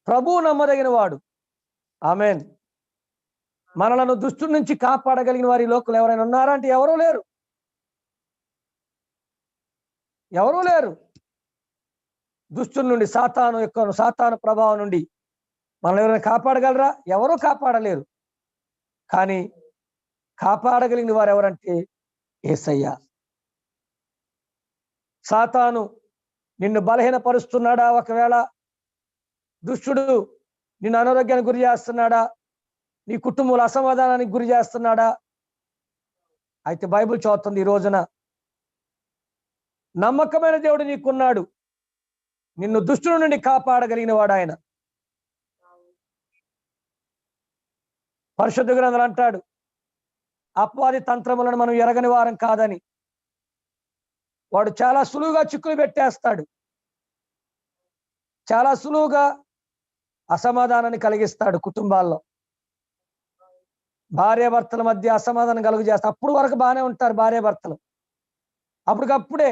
ప్రభువు నమ్మదగిన వాడు. ఆమేన్. మనలను దుష్టుల నుంచి కాపాడగలిగిన వారి లోకంలో ఎవరైనా ఉన్నారా అంటే ఎవరూ లేరు. ఎవరూ లేరు. దుష్టుల నుండి, సాతాను ప్రభావం నుండి మనల్ని ఎవరైనా కాపాడగలరా? ఎవరూ కాపాడలేరు. కానీ కాపాడగలిగిన వారు ఎవరంటే యేసయ్య. సాతాను నిన్ను బలహీనపరుస్తున్నాడా? ఒకవేళ దుష్టుడు నిన్ను అనారోగ్యానికి గురి చేస్తున్నాడా? నీ కుటుంబంలో అసమాధానానికి గురి చేస్తున్నాడా? అయితే బైబిల్ చదువుతుంది ఈ రోజున, నమ్మకమైన దేవుడు నీకున్నాడు. నిన్ను దుష్టుల నుండి కాపాడగలిగిన వాడు ఆయన. పరిశుద్ధ గ్రంథాలు అంటాడు, అపవాది తంత్రములను మనం ఎరగని వారం కాదని. వాడు చాలా సులువుగా చిక్కులు పెట్టేస్తాడు. చాలా సులువుగా అసమాధానాన్ని కలిగిస్తాడు కుటుంబాల్లో. భార్యాభర్తల మధ్య అసమాధానం కలుగు చేస్తాడు. అప్పుడు వరకు బాగానే ఉంటారు భార్యాభర్తలు. అప్పటికప్పుడే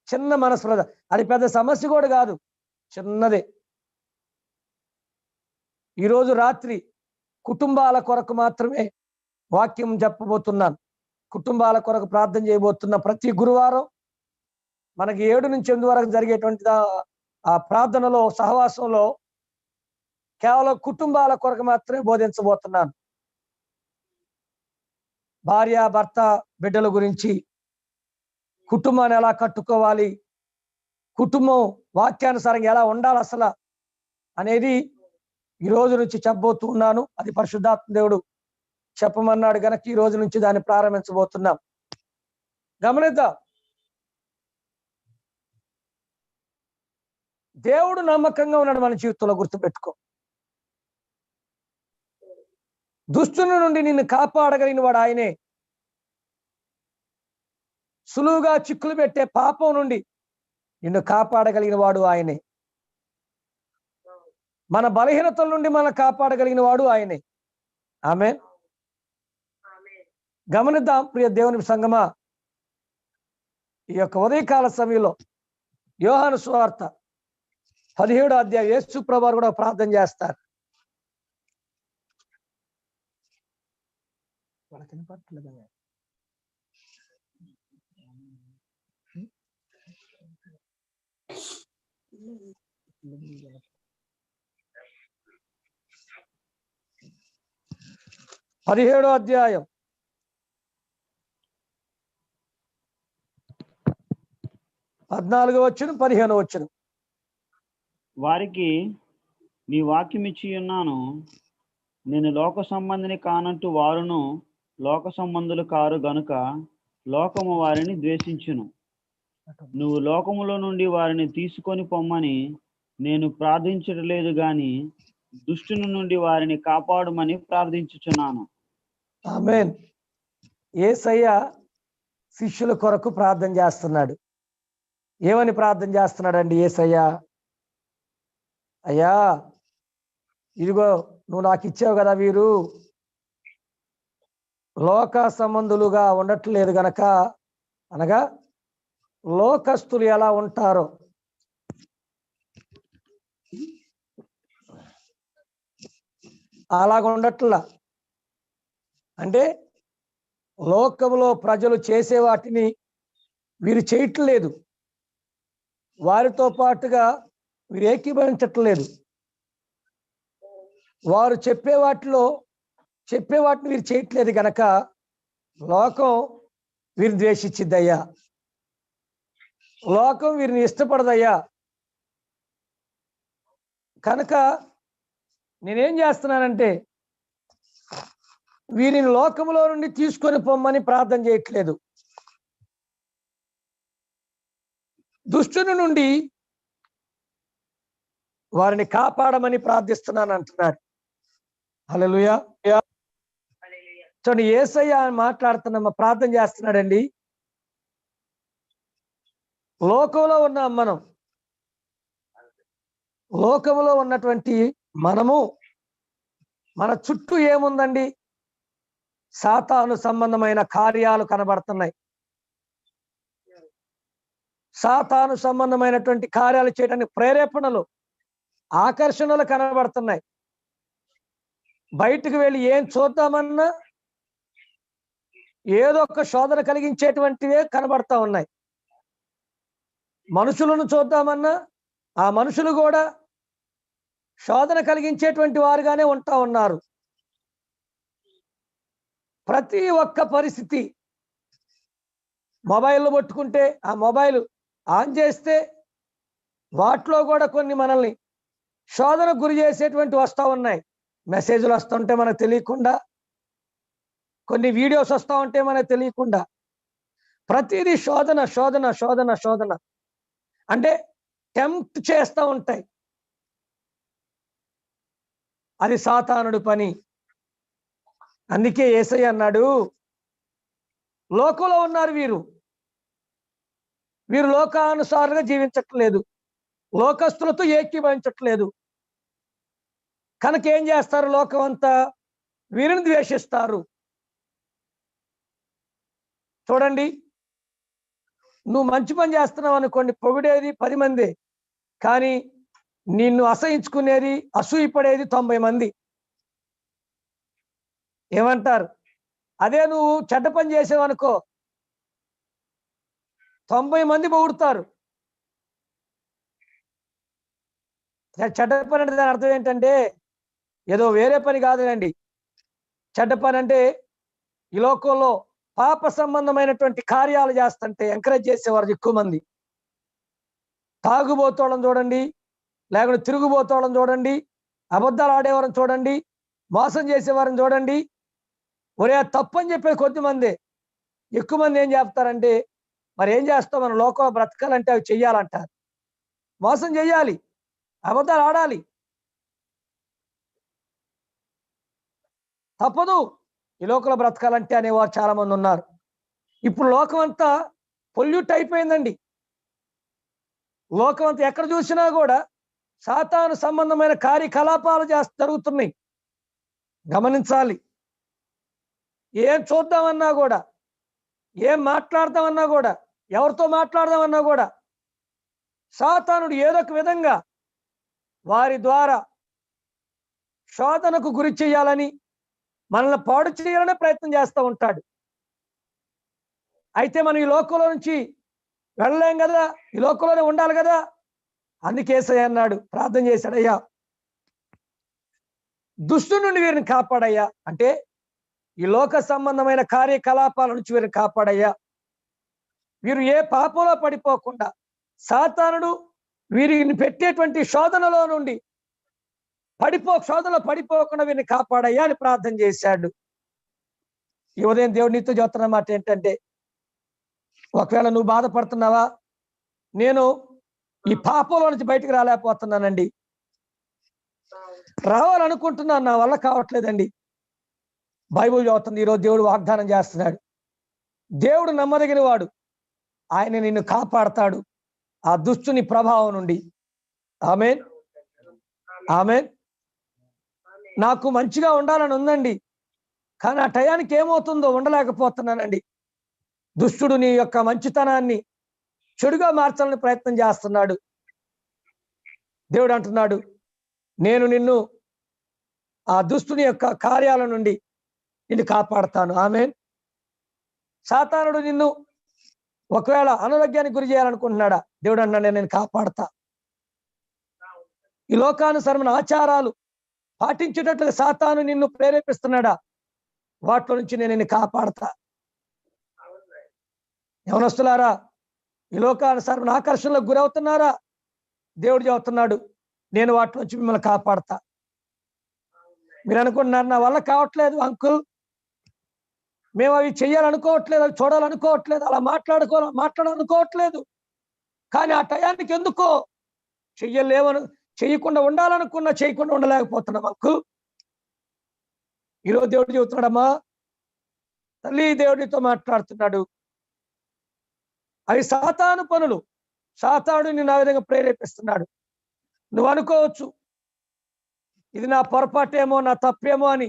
చిన్న మనస్పృహ, అది పెద్ద సమస్య కూడా కాదు, చిన్నదే. ఈరోజు రాత్రి కుటుంబాల కొరకు మాత్రమే వాక్యం చెప్పబోతున్నాను. కుటుంబాల కొరకు ప్రార్థన చేయబోతున్న ప్రతి గురువారం మనకి 7 నుంచి 8 వరకు జరిగేటువంటి ఆ ప్రార్థనలో, సహవాసంలో కేవలం కుటుంబాల కొరకు మాత్రమే బోధించబోతున్నాను. భార్య, భర్త, బిడ్డల గురించి, కుటుంబాన్ని ఎలా కట్టుకోవాలి, కుటుంబం వాక్యానుసారంగా ఎలా ఉండాలి అసలు అనేది ఈ రోజు నుంచి చెప్పబోతున్నాను. అది పరిశుద్ధాత్మ దేవుడు చెప్పమన్నాడు గనక ఈ రోజు నుంచి దాన్ని ప్రారంభించబోతున్నాం. గమనిద్దాం. దేవుడు నమ్మకంగా ఉన్నాడు మన జీవితంలో, గుర్తుపెట్టుకో. దుష్టుల నుండి నిన్ను కాపాడగలిగిన వాడు ఆయనే. సులువుగా చిక్కులు పెట్టే పాపం నుండి నిన్ను కాపాడగలిగిన వాడు ఆయనే. మన బలహీనతల నుండి మనం కాపాడగలిగిన వాడు ఆయనే. ఆమేన్. గమనిద్దాం ప్రియ దేవుని సంగమా, ఈ యొక్క ఉదయకాల సమయంలో యోహాను సువార్త 17వ అధ్యాయం యేసు ప్రభువు కూడా ప్రార్థన చేస్తారు. పదిహేడో అధ్యాయం 14వ వచనం 15వ వచనం. వారికి నీ వాక్యం ఇచ్చి ఉన్నాను, నేను లోక సంబంధిని కానంటూ వారును లోక సంబంధులు కారు గనుక లోకము వారిని ద్వేషించును. నువ్వు లోకములో నుండి వారిని తీసుకొని పొమ్మని నేను ప్రార్థించట్లేదు గాని దుష్టుని నుండి వారిని కాపాడమని ప్రార్థించుచున్నాను. ఆమేన్. యేసయ్య శిష్యుల కొరకు ప్రార్థన చేస్తున్నాడు. ఏమని ప్రార్థన చేస్తున్నాడండి యేసయ్య? అయ్యా, ఇదిగో నువ్వు నాకు ఇచ్చావు కదా, వీరు లోక సంబంధులుగా ఉండట్లేదు గనక, అనగా లోకస్తులు ఎలా ఉంటారో అలాగ ఉండట్లా. అంటే లోకంలో ప్రజలు చేసే వాటిని వీరు చేయట్లేదు, వారితో పాటుగా వీరు ఏకీభవించట్లేదు. వారు చెప్పే వాటిని వీరు చేయట్లేదు గనక లోకం వీరిని ద్వేషించిద్దయ్యా, లోకం వీరిని ఇష్టపడదయ్యా. కనుక నేనేం చేస్తున్నానంటే వీరిని లోకంలో నుండి తీసుకొని పొమ్మని ప్రార్థన చేయట్లేదు, దుష్టుని నుండి వారిని కాపాడమని ప్రార్థిస్తున్నాను అంటున్నాడు. హల్లెలూయా. చూడండి, యేసయ్య మాట్లాడుతున్నా ప్రార్థన చేస్తున్నాడండి. లోకంలో ఉన్నాం మనం. లోకంలో ఉన్నటువంటి మనము, మన చుట్టూ ఏముందండి? సాతాను సంబంధమైన కార్యాలు కనబడుతున్నాయి. సాతాను సంబంధమైనటువంటి కార్యాలు చేయడానికి ప్రేరేపణలు, ఆకర్షణలు కనబడుతున్నాయి. బయటికి వెళ్ళి ఏం చూద్దామన్నా ఏదో ఒక శోధన కలిగించేటువంటివే కనబడతా ఉన్నాయి. మనుషులను చూద్దామన్నా ఆ మనుషులు కూడా శోధన కలిగించేటువంటి వారుగానే ఉంటా ఉన్నారు. ప్రతి ఒక్క పరిస్థితి, మొబైల్ పట్టుకుంటే ఆ మొబైల్ ఆన్ చేస్తే వాటిలో కూడా కొన్ని మనల్ని శోధనకు గురి చేసేటువంటి వస్తూ ఉన్నాయి. మెసేజ్లు వస్తుంటే మనకు తెలియకుండా, కొన్ని వీడియోస్ వస్తూ ఉంటే మనకు తెలియకుండా, ప్రతిదీ శోధన శోధన శోధన శోధన అంటే టెంప్ట్ చేస్తూ ఉంటాయి. అది సాతానుడి పని. అందుకే యేసయ్య అన్నాడు, లోకంలో ఉన్నారు వీరు లోకానుసారంగా జీవించట్లేదు, లోకస్తులతో ఏకీభవించట్లేదు. కనుక ఏం చేస్తారు? లోకం అంతా వీరిని ద్వేషిస్తారు. చూడండి, నువ్వు మంచి పని చేస్తున్నావు అనుకోండి, పొగిడేది 10 మంది, కానీ నిన్ను అసహించుకునేది, అసూయపడేది 90 మంది. ఏమంటారు? అదే నువ్వు చెడ్డ పని చేసావనుకో, 90 మంది పొగుడుతారు. చెడ్డ పని అంటే దాని అర్థం ఏంటంటే ఏదో వేరే పని కాదులేండి. చెడ్డ పని అంటే ఈ లోకంలో పాప సంబంధమైనటువంటి కార్యాలు చేస్తుంటే ఎంకరేజ్ చేసేవారు ఎక్కువ మంది. తాగుబోతోళ్ళని చూడండి, లేకుంటే తిరుగుబోతోళ్ళని చూడండి, అబద్ధాలు ఆడేవారిని చూడండి, మోసం చేసేవారిని చూడండి. ఒరే తప్పు అని చెప్పేది కొద్దిమంది. ఎక్కువ మంది ఏం చెప్తారంటే, మరి ఏం చేస్తాం, మన లోకంలో బ్రతకాలంటే అవి చెయ్యాలంటారు. మోసం చెయ్యాలి, అబద్ధాలు ఆడాలి, తప్పదు ఈ లోకంలో బ్రతకాలంటే అనేవారు చాలా మంది ఉన్నారు. ఇప్పుడు లోకం అంతా పొల్యూట్ అయిపోయిందండి. లోకం అంతా ఎక్కడ చూసినా కూడా సాతాను సంబంధమైన కార్యకలాపాలు జరుగుతున్నాయి. గమనించాలి. ఏం చూద్దామన్నా కూడా, ఏం మాట్లాడదామన్నా కూడా, ఎవరితో మాట్లాడదామన్నా కూడా సాతానుడు ఏదో ఒక విధంగా వారి ద్వారా శోధనకు గురి చేయాలని, మనల్ని పాడు చేయాలనే ప్రయత్నం చేస్తూ ఉంటాడు. అయితే మనం ఈ లోకంలో నుంచి వెళ్ళలేం కదా, ఈ లోకంలోనే ఉండాలి కదా. అందుకే యేసయ్య అన్నాడు, ప్రార్థన చేశాడు, అయ్యా దుష్టుడి నుండి వీరిని కాపాడయ్యా. అంటే ఈ లోక సంబంధమైన కార్యకలాపాల నుంచి వీరిని కాపాడయ్యా. వీరు ఏ పాపంలో పడిపోకుండా, సాతానుడు వీరిని పెట్టేటువంటి శోధనలో నుండి శోధనలో పడిపోకుండా వీరిని కాపాడయ్యా అని ప్రార్థన చేశాడు. ఈ ఉదయం దేవుడు నీతో చెప్తున్న మాట ఏంటంటే, ఒకవేళ నువ్వు బాధపడుతున్నావా, నేను ఈ పాపంలో నుంచి బయటకు రాలేకపోతున్నానండి, రావాలనుకుంటున్నాను, నా వల్ల కావట్లేదండి. బైబిల్ చదువుతుంది, ఈరోజు దేవుడు వాగ్దానం చేస్తున్నాడు. దేవుడు నమ్మదగిన వాడు, ఆయన నిన్ను కాపాడతాడు ఆ దుష్టుని ప్రభావం నుండి. ఆమేన్, ఆమేన్. నాకు మంచిగా ఉండాలని ఉందండి, కానీ ఆ టయానికి ఏమవుతుందో ఉండలేకపోతున్నానండి. దుష్టుడు నీ యొక్క మంచితనాన్ని చెడుగా మార్చాలని ప్రయత్నం చేస్తున్నాడు. దేవుడు అంటున్నాడు, నేను నిన్ను ఆ దుష్టుని యొక్క కార్యాల నుండి నిన్ను కాపాడతాను. ఆమేన్. సాతానుడు నిన్ను ఒకవేళ అనారోగ్యానికి గురి చేయాలనుకుంటున్నాడా, దేవుడు అన్నాడు, నేను కాపాడతా. ఈ లోకానుసరమైన ఆచారాలు పాటించేటట్లుగా సాతాను నిన్ను ప్రేరేపిస్తున్నాడా, వాటిలో నుంచి నేను నిన్ను కాపాడతా. యవనస్తులారా, ఈ లోకానుసరమైన ఆకర్షణలకు గురవుతున్నారా, దేవుడు చెబుతున్నాడు, నేను వాటి నుంచి మిమ్మల్ని కాపాడతా. మీరు అనుకుంటున్నారు, నా వల్ల కావట్లేదు అంకుల్, మేము అవి చెయ్యాలనుకోవట్లేదు, అవి చూడాలనుకోవట్లేదు, అలా మాట్లాడాలనుకోవట్లేదు, కానీ ఆ టయానికి ఎందుకో చేయకుండా ఉండాలనుకున్నా చేయకుండా ఉండలేకపోతున్నాం మనకు. ఈరోజు దేవుడు చెబుతున్నాడమ్మా, తల్లి దేవుడితో మాట్లాడుతున్నాడు. అవి సాతాను పనులు. సాతాను నిన్ను ఆ విధంగా ప్రేరేపిస్తున్నాడు. నువ్వు అనుకోవచ్చు ఇది నా పొరపాటేమో, నా తప్పేమో అని.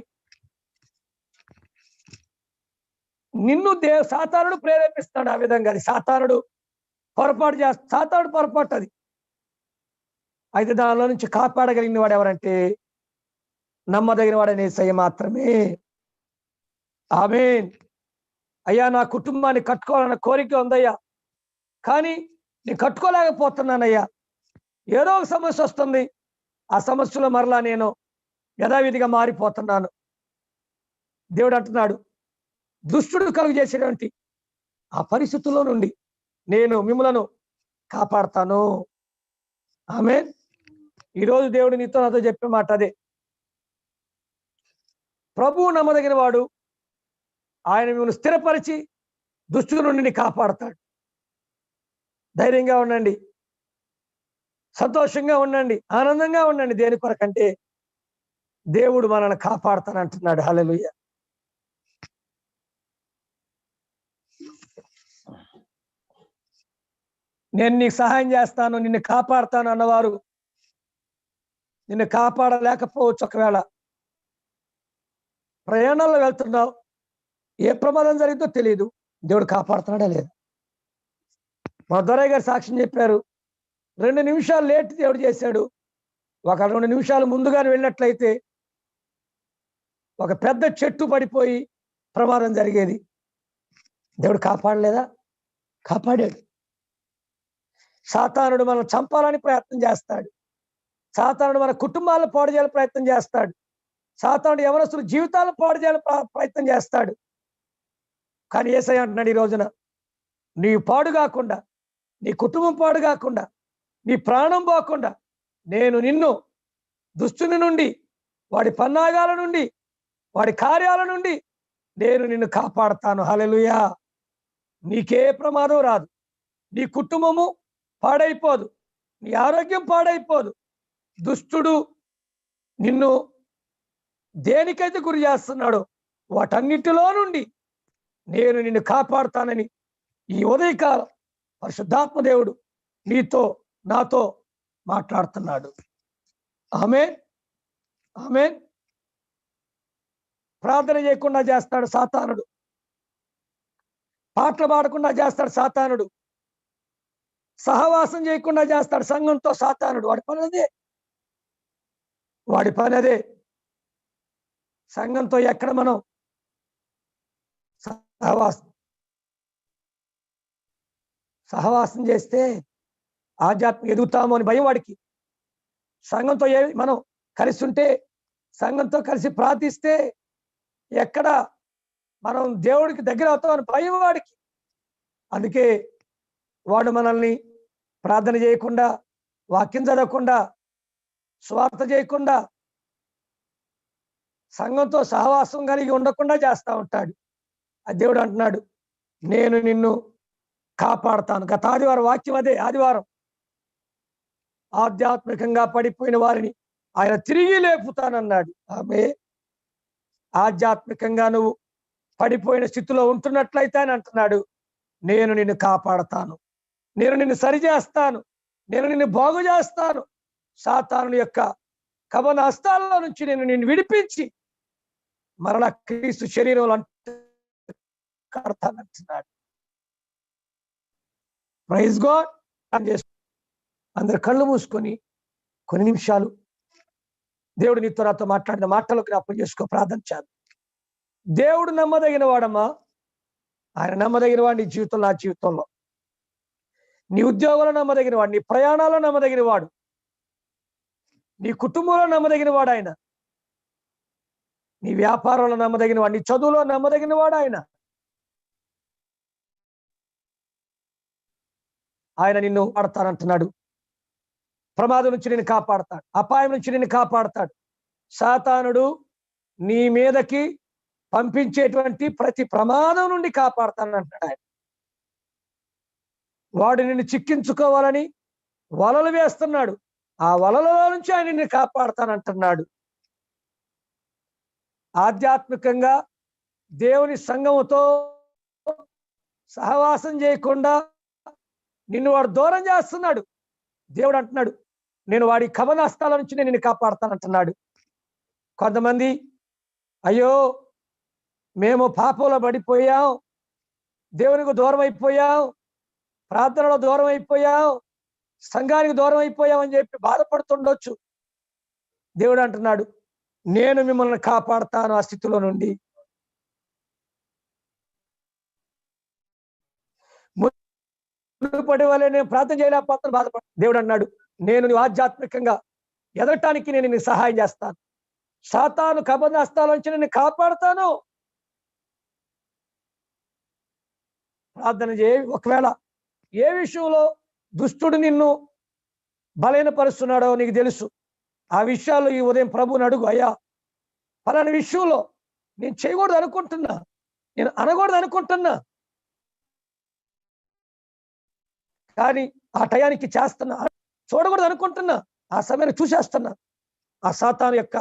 నిన్ను సాతానుడు ప్రేరేపిస్తాడు ఆ విధంగా. అది సాతానుడు పొరపాటు సాతానుడు పొరపాటు అది. అయితే దానిలో నుంచి కాపాడగలిగిన వాడు ఎవరంటే నమ్మదగిన వాడనే యేసయ్య మాత్రమే. ఆమేన్. అయ్యా, నా కుటుంబాన్ని కట్టుకోవాలన్న కోరిక ఉందయ్యా, కానీ నేను కట్టుకోలేకపోతున్నానయ్యా. ఏదో ఒక సమస్య వస్తుంది, ఆ సమస్యలో మరలా నేను యథావిధిగా మారిపోతున్నాను. దేవుడు అంటున్నాడు, దుష్టుడు కలుగు చేసేటువంటి ఆ పరిస్థితుల్లో నుండి నేను మిమ్మలను కాపాడతాను. ఆమేన్. ఈరోజు దేవుడు నీతో నాతో చెప్పే మాట అదే. ప్రభువు నమ్మదగిన వాడు. ఆయన మిమ్మల్ని స్థిరపరిచి దుష్టుల నుండి కాపాడతాడు. ధైర్యంగా ఉండండి, సంతోషంగా ఉండండి, ఆనందంగా ఉండండి. దేని కొరకంటే దేవుడు మనల్ని కాపాడతానంటున్నాడు. హల్లెలూయా. నేను నీకు సహాయం చేస్తాను, నిన్ను కాపాడతాను అన్నవారు నిన్ను కాపాడలేకపోవచ్చు. ఒకవేళ ప్రయాణాల్లో వెళ్తున్నావు, ఏ ప్రమాదం జరిగిందో తెలియదు, దేవుడు కాపాడుతున్నాడా లేదా? మా దొరయ్య గారు సాక్ష్యం చెప్పారు. 2 నిమిషాలు లేట్ దేవుడు చేశాడు. ఒక 2 నిమిషాలు ముందుగానే వెళ్ళినట్లయితే ఒక పెద్ద చెట్టు పడిపోయి ప్రమాదం జరిగేది. దేవుడు కాపాడలేదా? కాపాడాడు. సాతానుడు మనం చంపాలని ప్రయత్నం చేస్తాడు. సాతానుడు మన కుటుంబాలను పాడు చేయాలని ప్రయత్నం చేస్తాడు. సాతానుడు యవనస్తుల జీవితాలను పాడు చేయాలని ప్రయత్నం చేస్తాడు. కానీ యేసయ్య అంటున్నాడు, ఈ రోజున నీ పాడు కాకుండా, నీ కుటుంబం పాడు కాకుండా, నీ ప్రాణం పోకుండా నేను నిన్ను దుష్టుని నుండి, వాడి పన్నాగాల నుండి, వాడి కార్యాల నుండి నేను నిన్ను కాపాడతాను. హల్లెలూయా. నీకే ప్రమాదం రాదు, నీ కుటుంబము పాడైపోదు, నీ ఆరోగ్యం పాడైపోదు. దుష్టుడు నిన్ను దేనికైతే గురి చేస్తున్నాడో వాటన్నిటిలో నుండి నేను నిన్ను కాపాడుతానని ఈ ఉదయకాలం పరిశుద్ధాత్మ దేవుడు నీతో నాతో మాట్లాడుతున్నాడు. ఆమేన్. ఆమేన్. ప్రార్థన చేయకుండా చేస్తాడు సాతానుడు. పాటలు పాడకుండా చేస్తాడు సాతానుడు. సహవాసం చేయకుండా చేస్తాడు సంఘంతో సాతానుడు. వాడి పని అదే. వాడి పని అదే. సంఘంతో ఎక్కడ మనం సహవాసం చేస్తే ఆధ్యాత్మిక ఎదుగుతాము అని భయం వాడికి. సంఘంతో మనం కలిసి ఉంటే, సంఘంతో కలిసి ప్రార్థిస్తే ఎక్కడ మనం దేవుడికి దగ్గర అవుతామని భయం వాడికి. అందుకే వాడు మనల్ని ప్రార్థన చేయకుండా, వాక్యం చదవకుండా, స్వార్థ చేయకుండా, సంఘంతో సహవాసం కలిగి ఉండకుండా చేస్తూ ఉంటాడు. ఆ దేవుడు అంటున్నాడు, నేను నిన్ను కాపాడుతాను. గత ఆదివారం వాక్యం అదే. ఆదివారం ఆధ్యాత్మికంగా పడిపోయిన వారిని ఆయన తిరిగి లేపుతానన్నాడు. ఆమె ఆధ్యాత్మికంగా నువ్వు పడిపోయిన స్థితిలో ఉంటున్నట్లయితే అని అంటున్నాడు, నేను నిన్ను కాపాడతాను, నేను నిన్ను సరిచేస్తాను, నేను నిన్ను బాగు చేస్తాను. సాతాను యొక్క కవన హస్తాల్లో నుంచి నేను నిన్ను విడిపించి మరలా క్రీస్తు శరీరంలో కడతానంటున్నాడు. Praise God. అందరు కళ్ళు మూసుకొని కొన్ని నిమిషాలు దేవుడు నీతో నాతో మాట్లాడిన మాటలకు జ్ఞాపకం చేసుకో, ప్రార్థన చేద్దాం. దేవుడు నమ్మదగిన వాడమ్మా. ఆయన నమ్మదగిన వాడు నీ జీవితంలో, నా జీవితంలో. నీ ఉద్యోగంలో నమ్మదగిన వాడు, నీ ప్రయాణాల్లో నమ్మదగిన వాడు, నీ కుటుంబంలో నమ్మదగిన వాడు ఆయన, నీ వ్యాపారంలో నమ్మదగిన వాడు, నీ చదువులో నమ్మదగిన వాడు ఆయన. ఆయన నిన్ను ఆడతానంటున్నాడు. ప్రమాదం నుంచి నిన్ను కాపాడతాడు, అపాయం నుంచి నిన్ను కాపాడతాడు. సాతానుడు నీ మీదకి పంపించేటువంటి ప్రతి ప్రమాదం నుండి కాపాడతానంటున్నాడు ఆయన. వాడు నిన్ను చిక్కించుకోవాలని వలలు వేస్తున్నాడు, ఆ వలలో నుంచి ఆయన నిన్ను కాపాడతానంటున్నాడు. ఆధ్యాత్మికంగా దేవుని సంఘముతో సహవాసం చేయకుండా నిన్ను వాడు దూరం చేస్తున్నాడు. దేవుడు అంటున్నాడు, నేను వాడి కవనాస్తాల నుంచి నేను నిన్ను కాపాడతానంటున్నాడు. కొంతమంది అయ్యో మేము పాపంలో పడిపోయాం, దేవునికి దూరం అయిపోయాం, ప్రార్థనలో దూరం అయిపోయాం, సంఘానికి దూరం అయిపోయాం అని చెప్పి బాధపడుతుండొచ్చు. దేవుడు అంటున్నాడు, నేను మిమ్మల్ని కాపాడతాను ఆ స్థితిలో నుండి. మునుపటి వల్లే నేను ప్రార్థన చేయలేకపోతాను, బాధపడ. దేవుడు అన్నాడు, నేను నువ్వు ఆధ్యాత్మికంగా ఎదగటానికి నేను నీకు సహాయం చేస్తాను. సాతాను కబంధస్తాల నుంచి నేను కాపాడుతాను. ప్రార్థన చేయి. ఒకవేళ ఏ విషయంలో దుష్టుడు నిన్ను బలహీనపరుస్తున్నాడో నీకు తెలుసు. ఆ విషయాలు ఈ ఉదయం ప్రభువుని అడుగు. అయ్యా, ఫలానా విషయంలో నేను చేయకూడదు అనుకుంటున్నా, నేను అనకూడదు అనుకుంటున్నా, కానీ ఆ టయానికి చేస్తున్నా, చూడకూడదు అనుకుంటున్నా, ఆ సమయాన్ని చూసేస్తున్నా. ఆ సాతాను యొక్క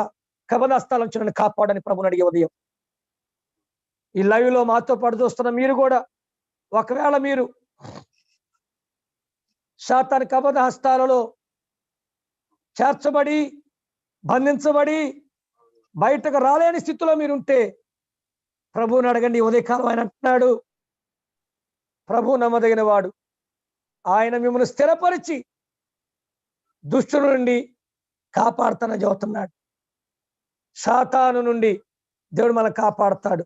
కబంధస్తాల నుంచి నన్ను కాపాడని ప్రభువుని అడిగే ఉదయం. ఈ లైవ్ లో మాతో పాటు చూస్తున్న మీరు కూడా, ఒకవేళ మీరు సాతాను కబంధహస్తాలలో చేర్చబడి బంధించబడి బయటకు రాలేని స్థితిలో మీరుంటే ప్రభువుని అడగండి. ఉదయకాలం ఆయన అంటున్నాడు, ప్రభు నమ్మదగిన వాడు, ఆయన మిమ్మల్ని స్థిరపరిచి దుష్టుల నుండి కాపాడుతానని చెబుతున్నాడు. సాతాను నుండి దేవుడు మనల్ని కాపాడుతాడు.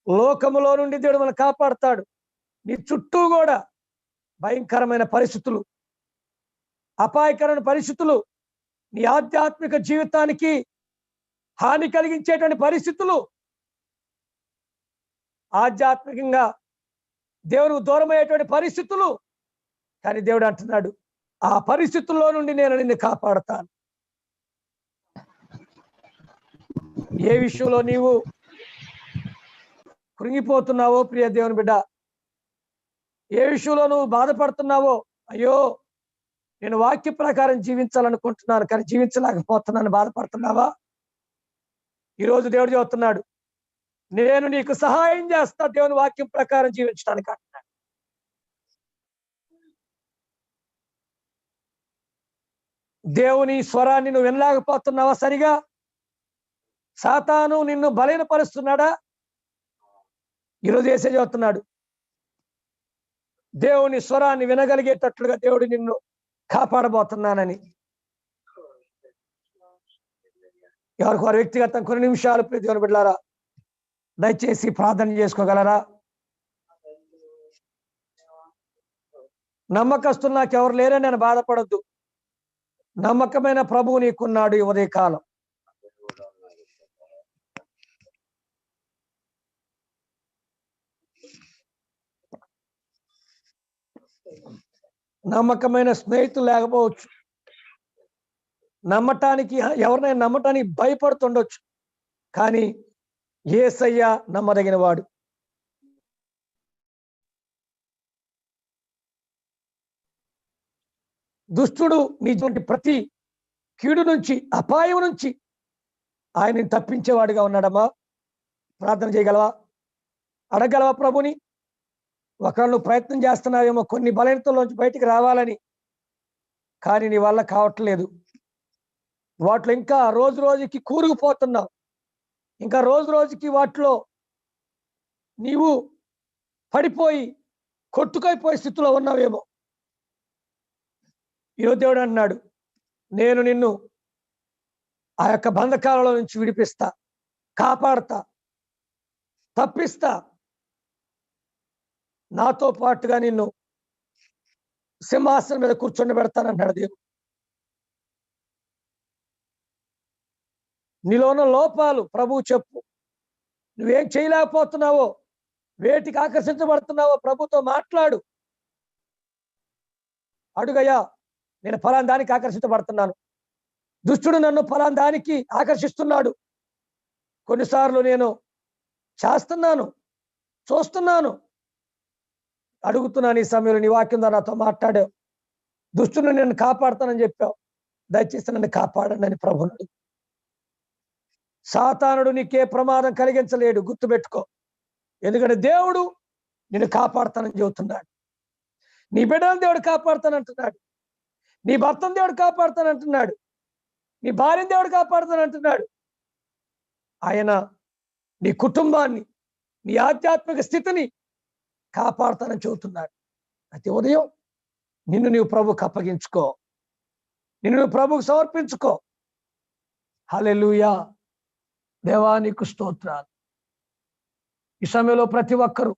లోకములో నుండి దేవుడు మనల్ని కాపాడుతాడు. నీ చుట్టూ కూడా భయంకరమైన పరిస్థితులు, అపాయకరమైన పరిస్థితులు, నీ ఆధ్యాత్మిక జీవితానికి హాని కలిగించేటువంటి పరిస్థితులు, ఆధ్యాత్మికంగా దేవునికి దూరమయ్యేటువంటి పరిస్థితులు. కానీ దేవుడు అంటున్నాడు, ఆ పరిస్థితుల్లో నుండి నేను నిన్ను కాపాడుతాను. ఏ విషయంలో నీవు కృంగిపోతున్నావో ప్రియ దేవుని బిడ్డ, ఏ విషయంలో నువ్వు బాధపడుతున్నావో, అయ్యో నేను వాక్య ప్రకారం జీవించాలనుకుంటున్నాను కానీ జీవించలేకపోతున్నాను బాధపడుతున్నావా? ఈరోజు దేవుడు చెబుతున్నాడు, నేను నీకు సహాయం చేస్తా దేవుని వాక్యం ప్రకారం జీవించడానికి అంటున్నాడు. దేవుని స్వరాన్ని నువ్వు వినలేకపోతున్నావా సరిగా? సాతాను నిన్ను బలహీనపరుస్తున్నాడా? ఈరోజు యేసే చెబుతున్నాడు, దేవుని స్వరాన్ని వినగలిగేటట్లుగా దేవుడు నిన్ను కాపాడబోతున్నానని. ఎవరికి వారి వ్యక్తిగతం కొన్ని నిమిషాలు దేవుని బిడ్డలారా దయచేసి ప్రార్థన చేసుకోగలరా? నమ్మకస్తులు నాకెవరు లేరని నేను బాధపడద్దు. నమ్మకమైన ప్రభువు నీకున్నాడు ఈ ఉదయకాలం. నమ్మకమైన స్నేహితులు లేకపోవచ్చు, నమ్మటానికి ఎవరినైనా నమ్మటానికి భయపడుతుండొచ్చు, కానీ యేసయ్య నమ్మదగిన వాడు. దుష్టుడు నీటువంటి ప్రతి కీడు నుంచి, అపాయం నుంచి ఆయన్ని తప్పించేవాడిగా ఉన్నాడమ్మా. ప్రార్థన చేయగలవా? అడగలవా ప్రభుని? ఒకవేళ నువ్వు ప్రయత్నం చేస్తున్నావేమో కొన్ని బలహీనతల్లోంచి బయటికి రావాలని, కానీ నీ వల్ల కావట్లేదు. వాటిలో ఇంకా రోజు రోజుకి కూరుకుపోతున్నావు, ఇంకా రోజు రోజుకి వాటిలో నీవు పడిపోయి కొట్టుకైపోయే స్థితిలో ఉన్నావేమో. ఈరోజు దేవుడు అన్నాడు, నేను నిన్ను ఆ యొక్క బంధకాలలో నుంచి విడిపిస్తా, కాపాడతా, తప్పిస్తా, నాతో పాటుగా నిన్ను సింహాసనం మీద కూర్చొని దేవుడు. నీలో ఉన్న లోపాలు ప్రభువు చెప్పు. నువ్వేం చేయలేకపోతున్నావో, వేటికి ఆకర్షించబడుతున్నావో ప్రభుతో మాట్లాడు. అడుగయ్యా, నేను ఫలానా దానికి ఆకర్షించబడుతున్నాను, దుష్టుడు నన్ను ఫలానా దానికి ఆకర్షిస్తున్నాడు, కొన్నిసార్లు నేను చేస్తున్నాను, చూస్తున్నాను, అడుగుతున్నాను. ఈ సమయంలో నీ వాక్యం ద్వారా నాతో మాట్లాడావు, దుష్టుని నేను కాపాడుతానని చెప్పావు. దయచేసి నన్ను కాపాడండి అని ప్రభుని. సాతానుడు నీకే ప్రమాదం కలిగించలేడు, గుర్తుపెట్టుకో. ఎందుకంటే దేవుడు నిన్ను కాపాడుతానని చెబుతున్నాడు. నీ బిడ్డను దేవుడు కాపాడుతానంటున్నాడు. నీ భర్తను దేవుడు కాపాడుతానంటున్నాడు. నీ భార్యను దేవుడు కాపాడుతానంటున్నాడు. ఆయన నీ కుటుంబాన్ని, నీ ఆధ్యాత్మిక స్థితిని కాపాడుతానని చెబుతున్నాడు. ప్రతి ఉదయం నిన్ను నీవు ప్రభువుకు అప్పగించుకో, నిన్ను నువ్వు ప్రభువుకు సమర్పించుకో. హల్లెలూయా. దేవా నీకు స్తోత్రాలు. ఈ సమయంలో ప్రతి ఒక్కరూ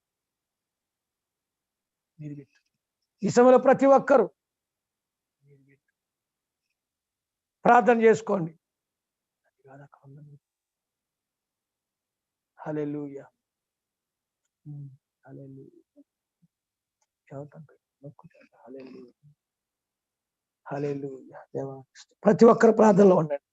ప్రార్థన చేసుకోండి. హల్లెలూయా. హల్లెలూయా. దేవా ప్రతి ఒక్కరు ప్రార్థనలో ఉండండి.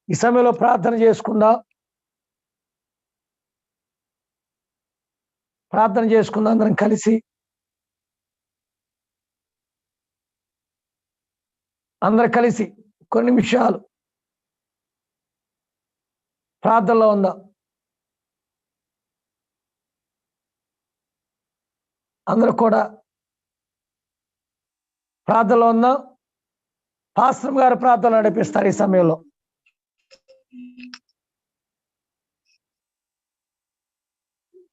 ఈ సమయంలో ప్రార్థన చేసుకుందాం. అందరం కలిసి కొన్ని నిమిషాలు ప్రార్థనలో ఉందాం. అందరూ కూడా ప్రార్థనలో ఉందాం. పాస్టర్ గారు ప్రార్థన నడిపిస్తారు ఈ సమయంలో.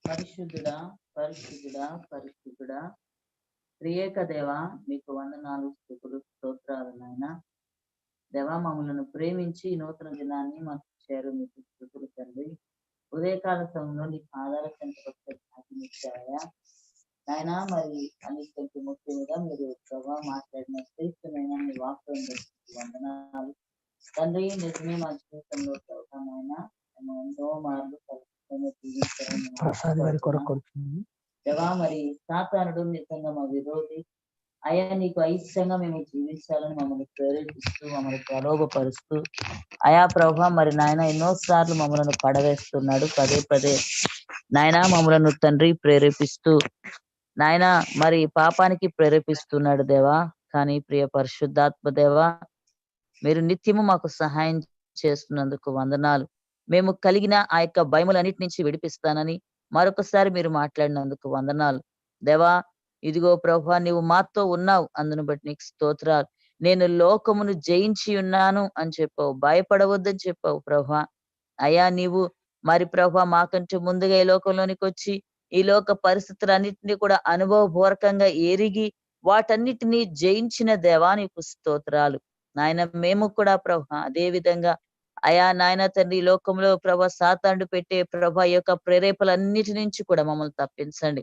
పరిశుద్ధుడా పరిశుద్ధుడా పరిశుద్ధుడా త్రియేక దేవా, మీకు వందనాలు, స్తుతులు, స్తోత్రాలు నాయన. దేవా, మమ్మల్ని ప్రేమించి నూతన దినాన్ని మాకు చేరు మీకు స్తుతులు తండ్రి. ఉదయకాల సమయంలో నీ పాదాల చెంతకొచ్చాయా నాయన. మరి అన్నిటికంటే ముఖ్యంగా మీరు ప్రభావ మాట్లాడిన శ్రేష్టమైన మీ వాక్యం వందనాలు తండ్రి. నిజమే మా జీవితంలో ప్రభావ నాయన ఎన్నో మార్లు దేవా. మరి సాతానుడు నిజంగా మా విరోధి అయ్యా, నీకు అయిష్టంగా మేము జీవించాలని మమ్మల్ని ప్రేరేపిస్తూ, మమ్మల్ని ప్రలోభపరుస్తూ అయా ప్రభా మరి నాయన ఎన్నోసార్లు మమ్మల్ని పడవేస్తున్నాడు. పదే పదే నాయన మమ్మలను తండ్రి ప్రేరేపిస్తూ నాయన మరి పాపానికి ప్రేరేపిస్తున్నాడు దేవా. కానీ ప్రియ పరిశుద్ధాత్మ దేవా, మీరు నిత్యము మాకు సహాయం చేస్తున్నందుకు వందనాలు. మేము కలిగిన ఆ యొక్క భయములన్నిటి నుంచి విడిపిస్తానని మరొకసారి మీరు మాట్లాడినందుకు వందనాలు దేవా. ఇదిగో ప్రభా, నీవు మాతో ఉన్నావు, అందును బట్టి నీకు స్తోత్రాలు. నేను లోకమును జయించి ఉన్నాను అని చెప్పావు, భయపడవద్దని చెప్పావు ప్రభా. అయ్యా, నీవు మరి ప్రభా మాకంటే ముందుగా ఈ లోకంలోనికి వచ్చి ఈ లోక పరిస్థితులన్నింటినీ కూడా అనుభవపూర్వకంగా ఎరిగి వాటన్నిటినీ జయించిన దేవా నీకు స్తోత్రాలు నాయన. మేము కూడా ప్రభా అదే విధంగా అయా నాయన తండ్రి, లోకంలో ప్రభా సాతానుడు పెట్టే ప్రభా యొక్క ప్రేరేపలన్నిటి నుంచి కూడా మమ్మల్ని తప్పించండి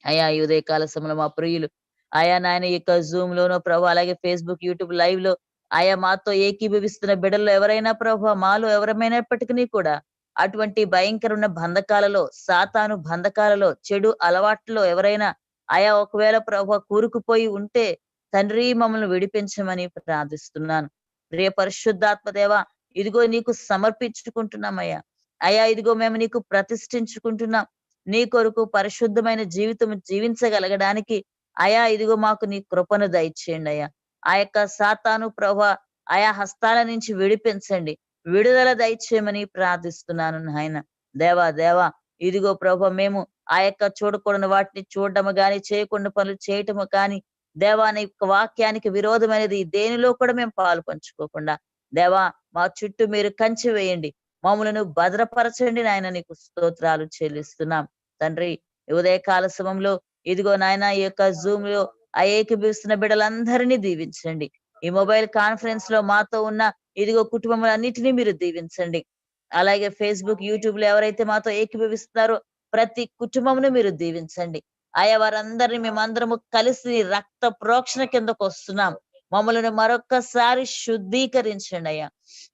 అయా. ఈ ఉదయకాల సమయంలో మా ప్రియులు ఆయా నాయన యొక్క జూమ్ లోనో ప్రభా, అలాగే ఫేస్బుక్, యూట్యూబ్ లైవ్ లో ఆయా మాతో ఏకీభవిస్తున్న బిడ్డల్లో ఎవరైనా ప్రభా, మాలో ఎవరమైనప్పటికీ కూడా అటువంటి భయంకరమైన బంధకాలలో, సాతాను బంధకాలలో, చెడు అలవాట్లలో ఎవరైనా ఆయా ఒకవేళ ప్రభా కూరుకుపోయి ఉంటే తండ్రి మమ్మల్ని విడిపించమని ప్రార్థిస్తున్నాను. ప్రియ పరిశుద్ధాత్మ దేవా, ఇదిగో నీకు సమర్పించుకుంటున్నామయ్యా. అయ్యా ఇదిగో మేము నీకు ప్రతిష్ఠించుకుంటున్నాం. నీ కొరకు పరిశుద్ధమైన జీవితం జీవించగలగడానికి అయా ఇదిగో మాకు నీ కృపను దయచేయండి అయ్యా. ఆ యొక్క సాతాను ప్రభా ఆయా హస్తాల నుంచి విడిపించండి, విడుదల దయచేయమని ప్రార్థిస్తున్నాను నాయన. దేవా దేవా, ఇదిగో ప్రభా మేము ఆ యొక్క చూడకూడని వాటిని చూడటము గాని, చేయకుండా పనులు చేయటము కానీ దేవా, నీ వాక్యానికి విరోధమైనది దేనిలో కూడా మేము పాలు పంచుకోకుండా దేవా మా చుట్టూ మీరు కంచె వేయండి, మమ్మలను భద్రపరచండి నాయన. నీకు స్తోత్రాలు చెల్లిస్తున్నాం తండ్రి. ఉదయకాల సమయంలో ఇదిగో నాయన ఈ యొక్క జూమ్ లో ఆ ఏకీభవిస్తున్న బిడ్డలందరినీ దీవించండి. ఈ మొబైల్ కాన్ఫరెన్స్ లో మాతో ఉన్న ఇదిగో కుటుంబములన్నిటినీ మీరు దీవించండి. అలాగే ఫేస్బుక్, యూట్యూబ్ లో ఎవరైతే మాతో ఏకీభవిస్తున్నారో ప్రతి కుటుంబమును మీరు దీవించండి. ఆయా వారందరినీ మేమందరము కలిసి రక్త ప్రోక్షణ కిందకు వస్తున్నాం. మమ్మల్ని మరొక్కసారి శుద్ధీకరించండి అయ్యా.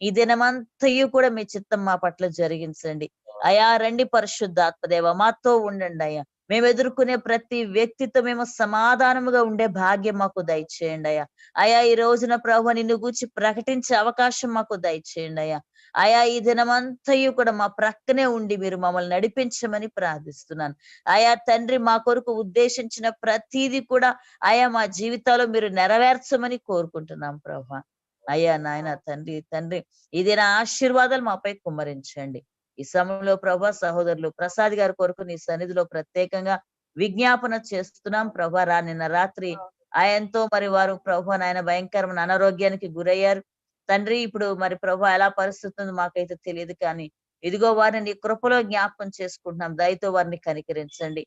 ఈ దినమంతయు కూడా మీ చిత్తం మా పట్ల జరిగించండి అయా. రండి పరిశుద్ధాత్మదేవ, మాతో ఉండండి అయ్యా. మేము ఎదుర్కొనే ప్రతి వ్యక్తితో మేము సమాధానముగా ఉండే భాగ్యం మాకు దయచేయండి అయ్యా. అయా ఈ రోజున ప్రభు నిన్ను గూర్చి ప్రకటించే అవకాశం మాకు దయచేయండి అయ్యా. అయా ఈ దినమంతయు కూడా మా ప్రక్కనే ఉండి మీరు మమ్మల్ని నడిపించమని ప్రార్థిస్తున్నాను. అయా తండ్రి, మా కొరకు ఉద్దేశించిన ప్రతిదీ కూడా అయా మా జీవితాల్లో మీరు నెరవేర్చమని కోరుకుంటున్నాం ప్రభు. అయ్యా నాయన తండ్రి ఇది నా ఆశీర్వాదాలు మాపై కుమ్మరించండి. ఈ సమయంలో ప్రభా సహోదరులు ప్రసాద్ గారి కొరకు నీ సన్నిధిలో ప్రత్యేకంగా విజ్ఞాపన చేస్తున్నాం ప్రభా. నిన్న రాత్రి ఆయనతో మరి వారు ప్రభా నాయన భయంకరమైన అనారోగ్యానికి గురయ్యారు తండ్రి. ఇప్పుడు మరి ప్రభా ఎలా పరిస్థితి ఉందో మాకైతే తెలియదు, కానీ ఇదిగో వారిని నీ కృపలో జ్ఞాపకం చేసుకుంటున్నాం. దయతో వారిని కనికరించండి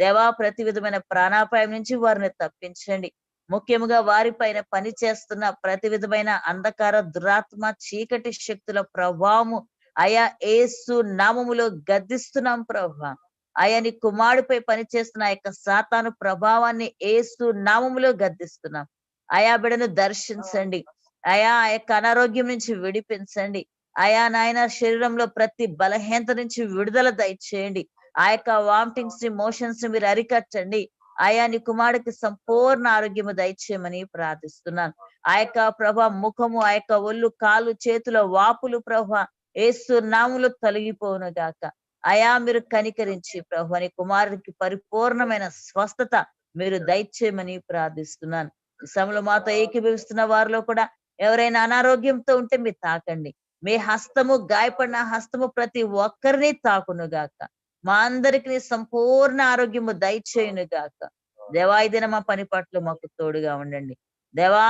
దేవా. ప్రతి విధమైన ప్రాణాపాయం నుంచి వారిని తప్పించండి. ముఖ్యంగా వారి పైన పని చేస్తున్న ప్రతి విధమైన అంధకార దురాత్మ చీకటి శక్తుల ప్రభావము అయా యేసు నామములో గద్దిస్తున్నాం ప్రభా. అయా నీ కుమారుడిపై పనిచేస్తున్న ఆ యొక్క సాతాను ప్రభావాన్ని యేసు నామములో గద్దిస్తున్నాం. ఆయా బిడను దర్శించండి అయా. ఆ యొక్క అనారోగ్యం నుంచి విడిపించండి అయా నాయన. శరీరంలో ప్రతి బలహీనత నుంచి విడుదల దయచేయండి. ఆ యొక్క వామిటింగ్స్ ని మోషన్స్ ని మీరు అరికట్టండి ఆయా. నీ కుమారుడికి సంపూర్ణ ఆరోగ్యము దయచేయమని ప్రార్థిస్తున్నాను. ఆ యొక్క ప్రభా ముఖము, ఆ యొక్క ఒళ్ళు, కాలు, చేతుల వాపులు ప్రభా యేసు నామములో తొలగిపోవును గాక. అయా మీరు కనికరించి ప్రభు నీ కుమారుడికి పరిపూర్ణమైన స్వస్థత మీరు దయచేయమని ప్రార్థిస్తున్నాను. ఈ సమయంలో మాతో ఏకీభవిస్తున్న వారిలో కూడా ఎవరైనా అనారోగ్యంతో ఉంటే మీరు తాకండి. మీ హస్తము, గాయపడిన హస్తము ప్రతి ఒక్కరిని తాకును గాక. మా అందరికి సంపూర్ణ ఆరోగ్యము దయచేయును గాక. దేవా ఈ దిన మా పని పట్ల మాకు తోడుగా ఉండండి దేవా.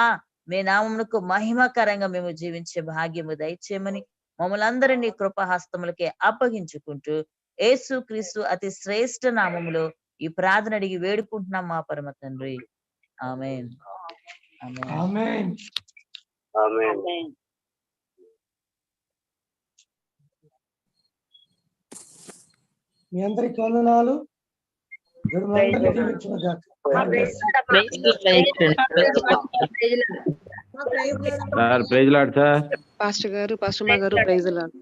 మీ నామమునకు మహిమకరంగా మేము జీవించే భాగ్యము దయచేయమని మమ్మల్ని అందరినీ కృపహస్తములకే అప్పగించుకుంటూ యేసు క్రీస్తు అతి శ్రేష్ఠ నామములో ఈ ప్రార్థన అడిగి వేడుకుంటున్నాం మా పరమ తండ్రి. ఆమేన్. ఆమేన్. మీ అందరికి వందనాలు. పాస్టర్ గారు, పాస్టర్ మా గారు, ప్రైజ్ లార్డ్.